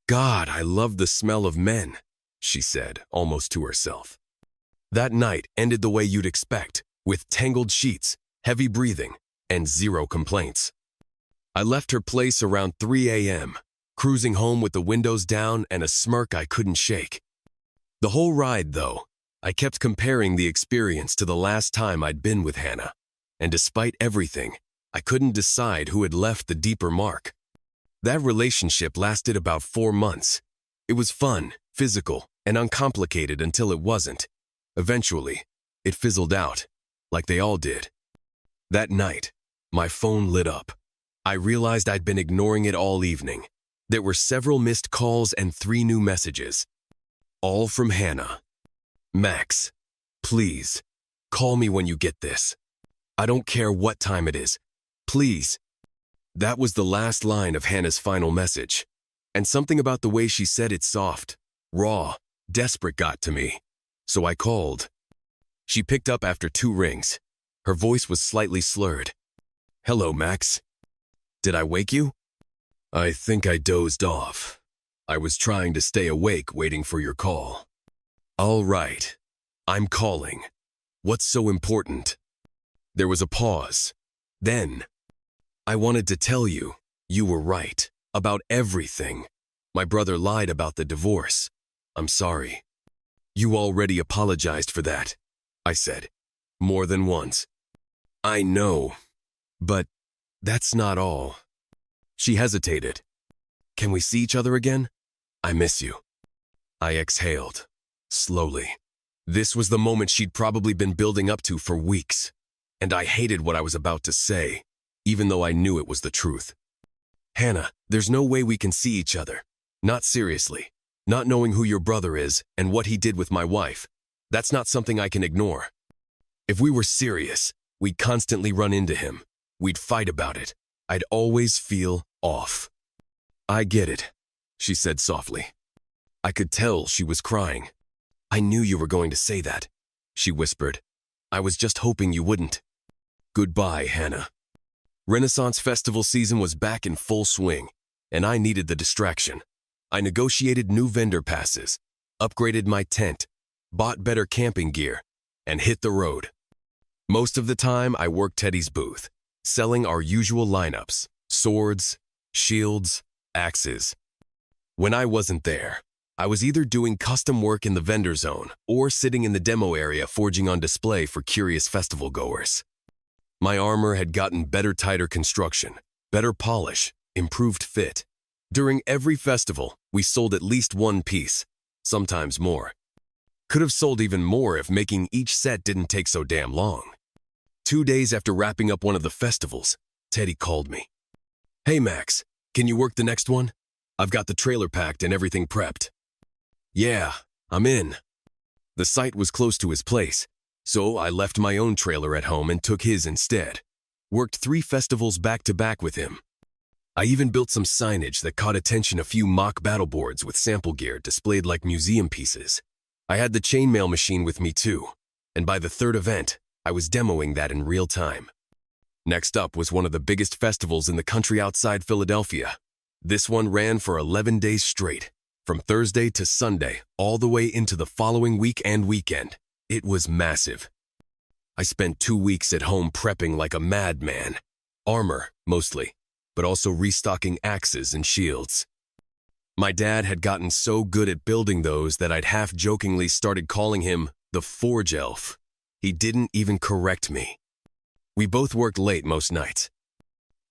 "God, I love the smell of men," she said, almost to herself. That night ended the way you'd expect, with tangled sheets, heavy breathing, and 0 complaints. I left her place around 3 a.m., cruising home with the windows down and a smirk I couldn't shake. The whole ride, though, I kept comparing the experience to the last time I'd been with Hannah, and despite everything, I couldn't decide who had left the deeper mark. That relationship lasted about 4 months. It was fun, physical, and uncomplicated until it wasn't. Eventually, it fizzled out, like they all did. That night, my phone lit up. I realized I'd been ignoring it all evening. There were several missed calls and 3 new messages. All from Hannah. "Max, please, call me when you get this. I don't care what time it is. Please." That was the last line of Hannah's final message. And something about the way she said it soft, raw, desperate got to me. So I called. She picked up after 2 rings. Her voice was slightly slurred. "Hello, Max. Did I wake you?" "I think I dozed off. I was trying to stay awake waiting for your call." "All right. I'm calling. What's so important?" There was a pause. Then, "I wanted to tell you, you were right, about everything. My brother lied about the divorce. I'm sorry." "You already apologized for that," I said, "more than once." "I know, but that's not all." She hesitated. "Can we see each other again? I miss you." I exhaled, slowly. This was the moment she'd probably been building up to for weeks, and I hated what I was about to say, even though I knew it was the truth. Hannah, there's no way we can see each other. Not seriously. Not knowing who your brother is and what he did with my wife. That's not something I can ignore. If we were serious, we'd constantly run into him. We'd fight about it. I'd always feel off. I get it, she said softly. I could tell she was crying. I knew you were going to say that, she whispered. I was just hoping you wouldn't. Goodbye, Hannah. Renaissance Festival season was back in full swing, and I needed the distraction. I negotiated new vendor passes, upgraded my tent, bought better camping gear, and hit the road. Most of the time, I worked Teddy's booth, selling our usual lineups: swords, shields, axes. When I wasn't there, I was either doing custom work in the vendor zone or sitting in the demo area forging on display for curious festival goers. My armor had gotten better, tighter construction, better polish, improved fit. During every festival, we sold at least one piece, sometimes more. Could have sold even more if making each set didn't take so damn long. 2 days after wrapping up one of the festivals, Teddy called me. Hey Max, can you work the next one? I've got the trailer packed and everything prepped. Yeah, I'm in. The site was close to his place, so I left my own trailer at home and took his instead. Worked 3 festivals back to back with him. I even built some signage that caught attention, a few mock battle boards with sample gear displayed like museum pieces. I had the chainmail machine with me too, and by the 3rd event, I was demoing that in real time. Next up was one of the biggest festivals in the country outside Philadelphia. This one ran for 11 days straight, from Thursday to Sunday, all the way into the following week and weekend. It was massive. I spent 2 weeks at home prepping like a madman. Armor, mostly, but also restocking axes and shields. My dad had gotten so good at building those that I'd half-jokingly started calling him the Forge Elf. He didn't even correct me. We both worked late most nights.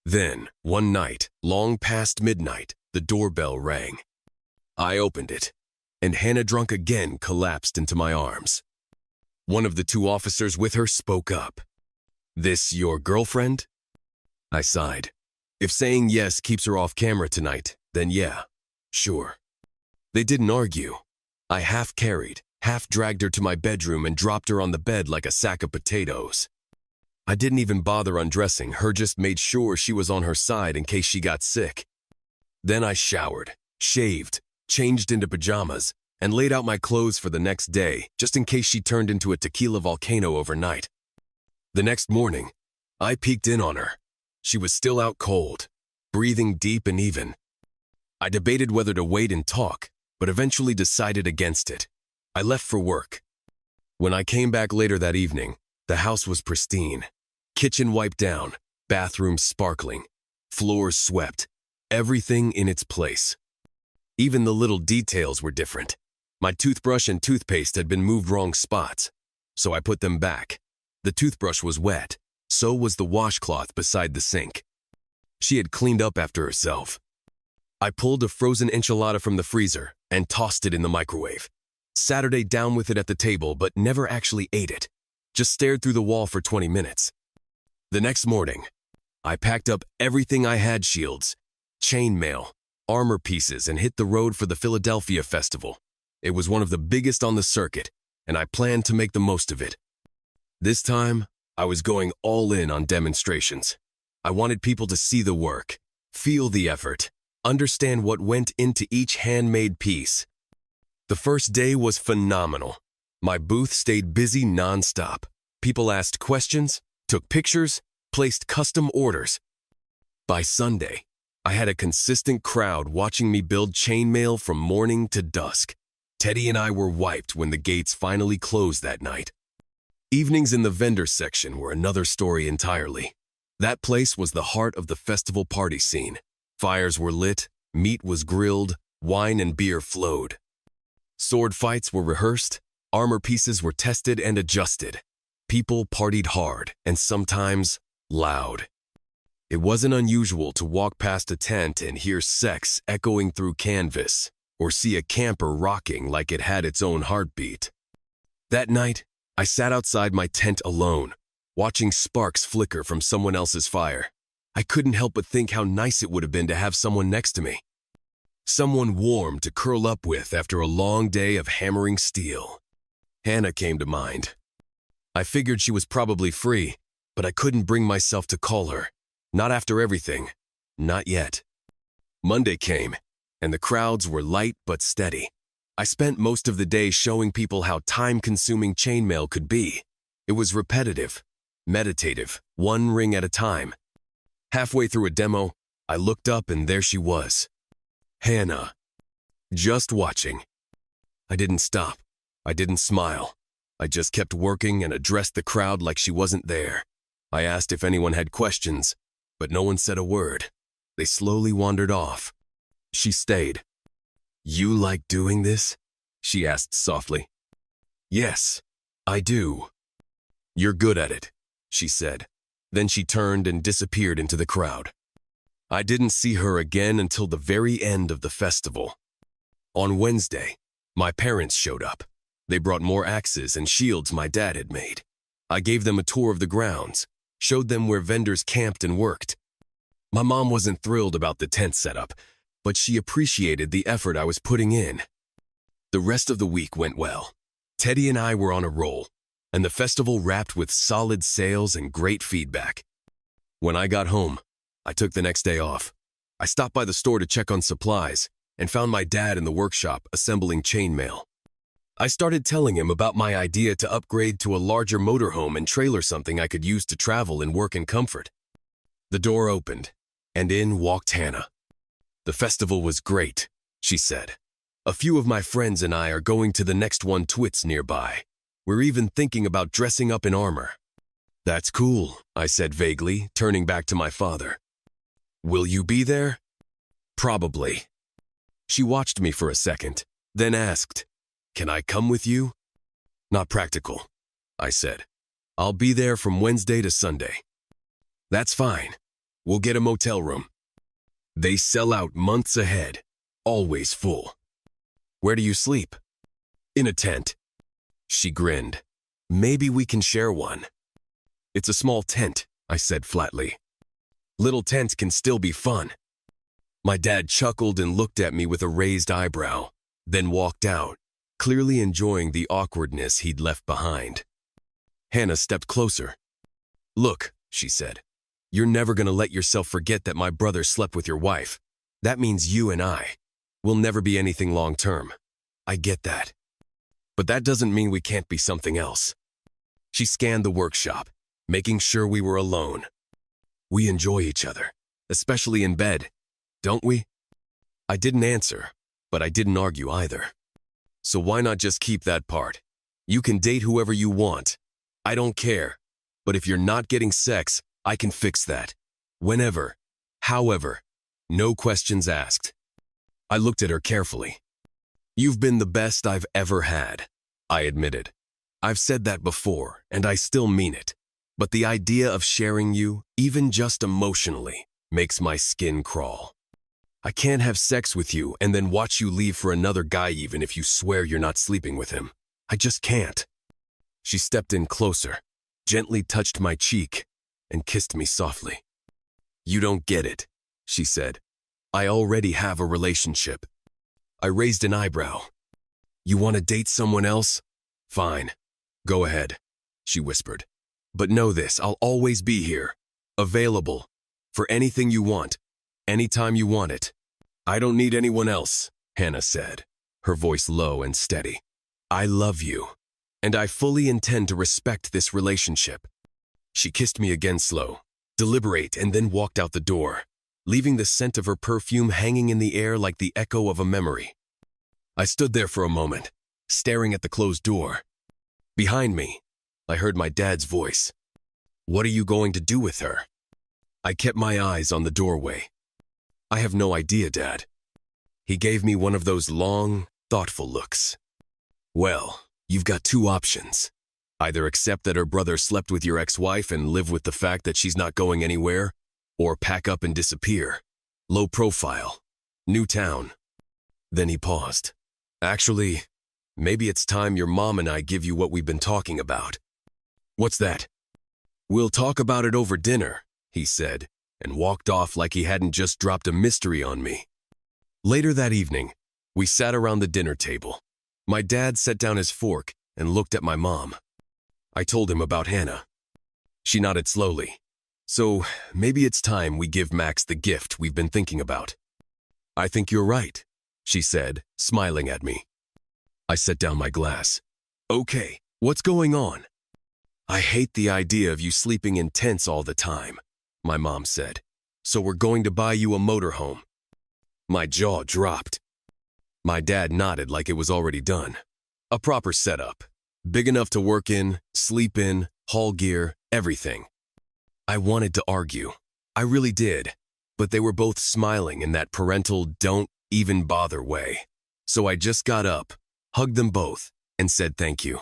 Then, one night, long past midnight, the doorbell rang. I opened it, and Hannah, drunk again, collapsed into my arms. One of the 2 officers with her spoke up. This your girlfriend? I sighed. If saying yes keeps her off camera tonight, then yeah, sure. They didn't argue. I half-carried, half-dragged her to my bedroom and dropped her on the bed like a sack of potatoes. I didn't even bother undressing her, just made sure she was on her side in case she got sick. Then I showered, shaved, changed into pajamas, and laid out my clothes for the next day, just in case she turned into a tequila volcano overnight. The next morning, I peeked in on her. She was still out cold, breathing deep and even. I debated whether to wait and talk, but eventually decided against it. I left for work. When I came back later that evening, the house was pristine. Kitchen wiped down, bathroom sparkling, floors swept, everything in its place. Even the little details were different. My toothbrush and toothpaste had been moved wrong spots, so I put them back. The toothbrush was wet, so was the washcloth beside the sink. She had cleaned up after herself. I pulled a frozen enchilada from the freezer and tossed it in the microwave. Saturday down with it at the table, but never actually ate it. Just stared through the wall for 20 minutes. The next morning, I packed up everything I had: shields, chainmail, armor pieces, and hit the road for the Philadelphia Festival. It was one of the biggest on the circuit, and I planned to make the most of it. This time, I was going all in on demonstrations. I wanted people to see the work, feel the effort, understand what went into each handmade piece. The first day was phenomenal. My booth stayed busy nonstop. People asked questions, took pictures, placed custom orders. By Sunday, I had a consistent crowd watching me build chainmail from morning to dusk. Teddy and I were wiped when the gates finally closed that night. Evenings in the vendor section were another story entirely. That place was the heart of the festival party scene. Fires were lit, meat was grilled, wine and beer flowed. Sword fights were rehearsed, armor pieces were tested and adjusted. People partied hard and sometimes loud. It wasn't unusual to walk past a tent and hear sex echoing through canvas, or see a camper rocking like it had its own heartbeat. That night, I sat outside my tent alone, watching sparks flicker from someone else's fire. I couldn't help but think how nice it would have been to have someone next to me. Someone warm to curl up with after a long day of hammering steel. Hannah came to mind. I figured she was probably free, but I couldn't bring myself to call her. Not after everything. Not yet. Monday came, and the crowds were light but steady. I spent most of the day showing people how time-consuming chainmail could be. It was repetitive, meditative, one ring at a time. Halfway through a demo, I looked up and there she was. Hannah. Just watching. I didn't stop. I didn't smile. I just kept working and addressed the crowd like she wasn't there. I asked if anyone had questions, but no one said a word. They slowly wandered off. She stayed. "You like doing this?" she asked softly. "Yes, I do." "You're good at it," she said. Then she turned and disappeared into the crowd. I didn't see her again until the very end of the festival. On Wednesday, my parents showed up. They brought more axes and shields my dad had made. I gave them a tour of the grounds, showed them where vendors camped and worked. My mom wasn't thrilled about the tent setup, but she appreciated the effort I was putting in. The rest of the week went well. Teddy and I were on a roll, and the festival wrapped with solid sales and great feedback. When I got home, I took the next day off. I stopped by the store to check on supplies and found my dad in the workshop assembling chainmail. I started telling him about my idea to upgrade to a larger motorhome and trailer, something I could use to travel and work in comfort. The door opened, and in walked Hannah. "The festival was great," she said. "A few of my friends and I are going to the next one twits nearby. We're even thinking about dressing up in armor." "That's cool," I said vaguely, turning back to my father. "Will you be there?" "Probably." She watched me for a second, then asked, "Can I come with you?" "Not practical," I said. "I'll be there from Wednesday to Sunday." "That's fine. We'll get a motel room. They sell out months ahead, always full." "Where do you sleep?" "In a tent." She grinned. "Maybe we can share one." "It's a small tent," I said flatly. "Little tents can still be fun." My dad chuckled and looked at me with a raised eyebrow, then walked out, clearly enjoying the awkwardness he'd left behind. Hannah stepped closer. "Look," she said, "you're never going to let yourself forget that my brother slept with your wife. That means you and I will never be anything long-term. I get that. But that doesn't mean we can't be something else." She scanned the workshop, making sure we were alone. "We enjoy each other, especially in bed, don't we?" I didn't answer, but I didn't argue either. "So why not just keep that part? You can date whoever you want. I don't care. But if you're not getting sex, I can fix that. Whenever. However. No questions asked." I looked at her carefully. "You've been the best I've ever had," I admitted. "I've said that before, and I still mean it. But the idea of sharing you, even just emotionally, makes my skin crawl. I can't have sex with you and then watch you leave for another guy even if you swear you're not sleeping with him. I just can't." She stepped in closer, gently touched my cheek, and kissed me softly. "You don't get it," she said. "I already have a relationship." I raised an eyebrow. "You want to date someone else? Fine. Go ahead," she whispered. "But know this, I'll always be here, available, for anything you want, anytime you want it." "I don't need anyone else," Hannah said, her voice low and steady. "I love you, and I fully intend to respect this relationship." She kissed me again slow, deliberate, and then walked out the door, leaving the scent of her perfume hanging in the air like the echo of a memory. I stood there for a moment, staring at the closed door. Behind me, I heard my dad's voice. "What are you going to do with her?" I kept my eyes on the doorway. "I have no idea, Dad." He gave me one of those long, thoughtful looks. "Well, you've got two options. Either accept that her brother slept with your ex-wife and live with the fact that she's not going anywhere, or pack up and disappear. Low profile. New town." Then he paused. "Actually, maybe it's time your mom and I give you what we've been talking about." "What's that?" "We'll talk about it over dinner," he said, and walked off like he hadn't just dropped a mystery on me. Later that evening, we sat around the dinner table. My dad set down his fork and looked at my mom. I told him about Hannah. She nodded slowly. So maybe it's time we give Max the gift we've been thinking about. I think you're right, she said, smiling at me. I set down my glass. Okay, what's going on? I hate the idea of you sleeping in tents all the time, my mom said. So we're going to buy you a motorhome. My jaw dropped. My dad nodded like it was already done. A proper setup. Big enough to work in, sleep in, haul gear, everything. I wanted to argue. I really did. But they were both smiling in that parental don't even bother way. So I just got up, hugged them both, and said thank you.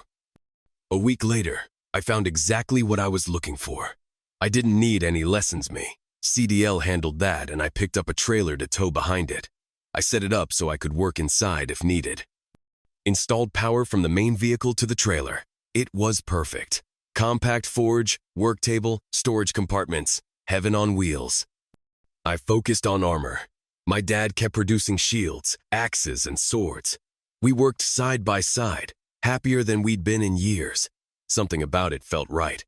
A week later, I found exactly what I was looking for. I didn't need any lessons me. CDL handled that, and I picked up a trailer to tow behind it. I set it up so I could work inside if needed. Installed power from the main vehicle to the trailer. It was perfect. Compact forge, work table, storage compartments, heaven on wheels. I focused on armor. My dad kept producing shields, axes, and swords. We worked side by side, happier than we'd been in years. Something about it felt right.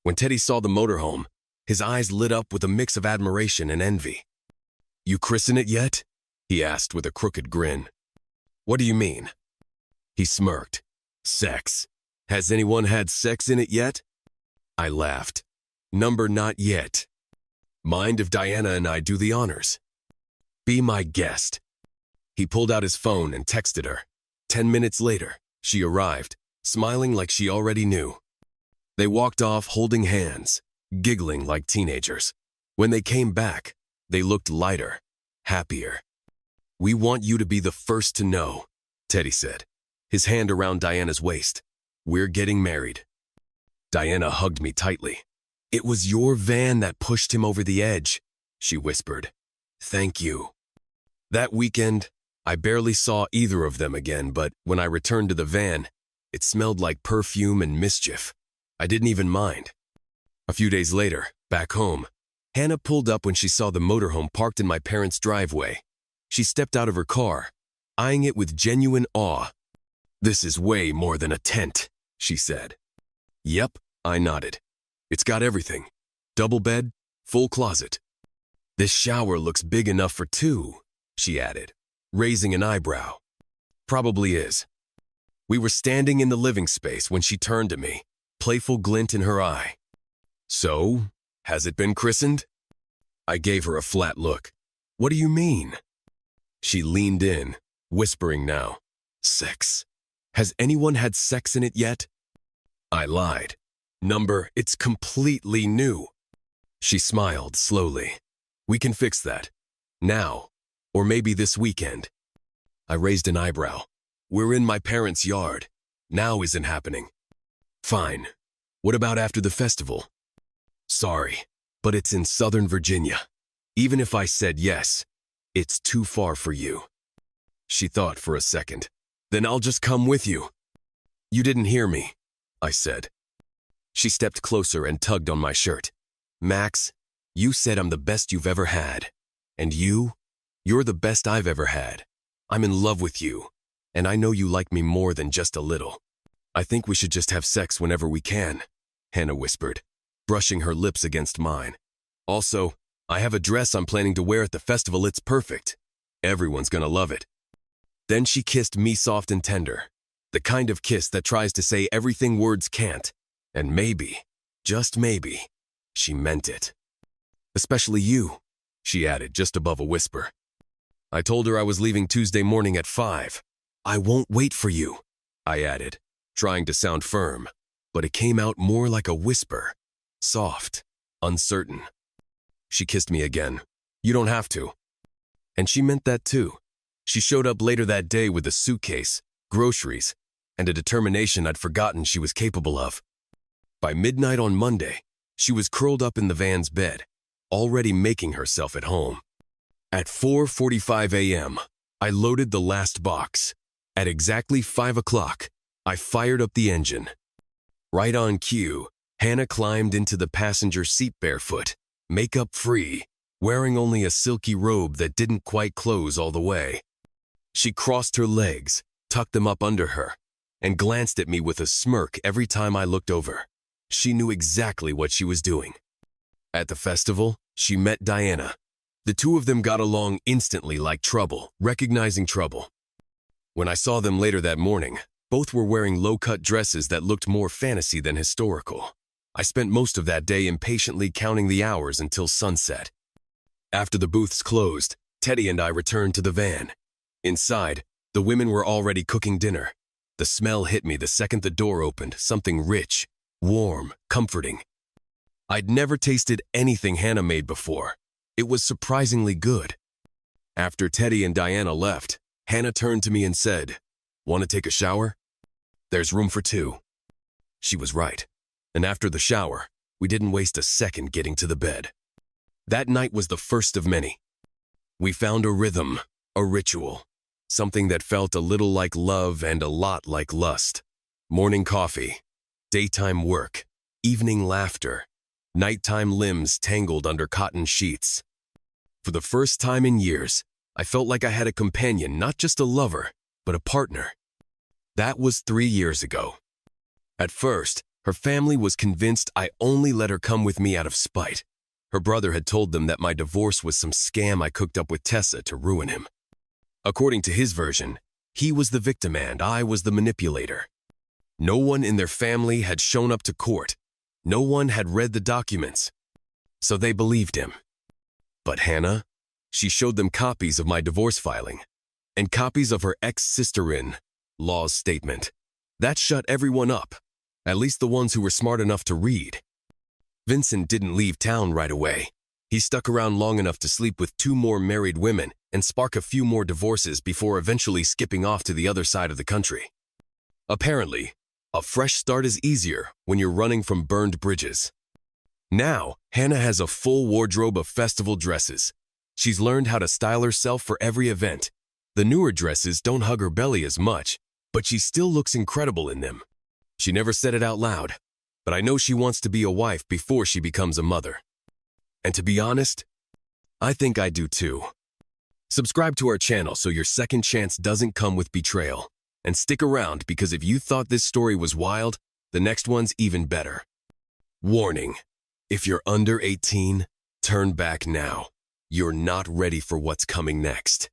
When Teddy saw the motorhome, his eyes lit up with a mix of admiration and envy. You christen it yet? He asked with a crooked grin. What do you mean? He smirked. Sex. Has anyone had sex in it yet? I laughed. Number not yet. Mind if Diana and I do the honors? Be my guest. He pulled out his phone and texted her. 10 minutes later, she arrived, smiling like she already knew. They walked off holding hands, giggling like teenagers. When they came back, they looked lighter, happier. We want you to be the first to know, Teddy said, his hand around Diana's waist. We're getting married. Diana hugged me tightly. It was your van that pushed him over the edge, she whispered. Thank you. That weekend, I barely saw either of them again, but when I returned to the van, it smelled like perfume and mischief. I didn't even mind. A few days later, back home, Hannah pulled up when she saw the motorhome parked in my parents' driveway. She stepped out of her car, eyeing it with genuine awe. This is way more than a tent, she said. Yep, I nodded. It's got everything. Double bed, full closet. This shower looks big enough for two, she added, raising an eyebrow. Probably is. We were standing in the living space when she turned to me, playful glint in her eye. So, has it been christened? I gave her a flat look. What do you mean? She leaned in, whispering now. Sex. Has anyone had sex in it yet? I lied. Number, it's completely new. She smiled slowly. We can fix that. Now, or maybe this weekend. I raised an eyebrow. We're in my parents' yard. Now isn't happening. Fine. What about after the festival? Sorry, but it's in Southern Virginia. Even if I said yes, it's too far for you. She thought for a second. Then I'll just come with you. You didn't hear me, I said. She stepped closer and tugged on my shirt. Max, you said I'm the best you've ever had. And you're the best I've ever had. I'm in love with you, and I know you like me more than just a little. I think we should just have sex whenever we can, Hannah whispered, brushing her lips against mine. Also, I have a dress I'm planning to wear at the festival. It's perfect. Everyone's gonna love it. Then she kissed me soft and tender, the kind of kiss that tries to say everything words can't. And maybe, just maybe, she meant it. Especially you, she added just above a whisper. I told her I was leaving Tuesday morning at 5. I won't wait for you, I added, trying to sound firm, but it came out more like a whisper, soft, uncertain. She kissed me again. You don't have to. And she meant that too. She showed up later that day with a suitcase, groceries, and a determination I'd forgotten she was capable of. By midnight on Monday, she was curled up in the van's bed, already making herself at home. At 4:45 a.m., I loaded the last box. At exactly 5 o'clock, I fired up the engine. Right on cue, Hannah climbed into the passenger seat barefoot, makeup free, wearing only a silky robe that didn't quite close all the way. She crossed her legs, tucked them up under her, and glanced at me with a smirk every time I looked over. She knew exactly what she was doing. At the festival, she met Diana. The two of them got along instantly like trouble, recognizing trouble. When I saw them later that morning, both were wearing low-cut dresses that looked more fantasy than historical. I spent most of that day impatiently counting the hours until sunset. After the booths closed, Teddy and I returned to the van. Inside, the women were already cooking dinner. The smell hit me the second the door opened, something rich, warm, comforting. I'd never tasted anything Hannah made before. It was surprisingly good. After Teddy and Diana left, Hannah turned to me and said, "Want to take a shower? There's room for two." She was right. And after the shower, we didn't waste a second getting to the bed. That night was the first of many. We found a rhythm, a ritual, something that felt a little like love and a lot like lust. Morning coffee, daytime work, evening laughter, nighttime limbs tangled under cotton sheets. For the first time in years, I felt like I had a companion, not just a lover, but a partner. That was 3 years ago. At first, her family was convinced I only let her come with me out of spite. Her brother had told them that my divorce was some scam I cooked up with Tessa to ruin him. According to his version, he was the victim and I was the manipulator. No one in their family had shown up to court. No one had read the documents. So they believed him. But Hannah? She showed them copies of my divorce filing and copies of her ex-sister-in-law's statement. That shut everyone up, at least the ones who were smart enough to read. Vincent didn't leave town right away. He stuck around long enough to sleep with 2 more married women and spark a few more divorces before eventually skipping off to the other side of the country. Apparently, a fresh start is easier when you're running from burned bridges. Now, Hannah has a full wardrobe of festival dresses. She's learned how to style herself for every event. The newer dresses don't hug her belly as much, but she still looks incredible in them. She never said it out loud, but I know she wants to be a wife before she becomes a mother. And to be honest, I think I do too. Subscribe to our channel so your second chance doesn't come with betrayal. And stick around because if you thought this story was wild, the next one's even better. Warning: if you're under 18, turn back now. You're not ready for what's coming next.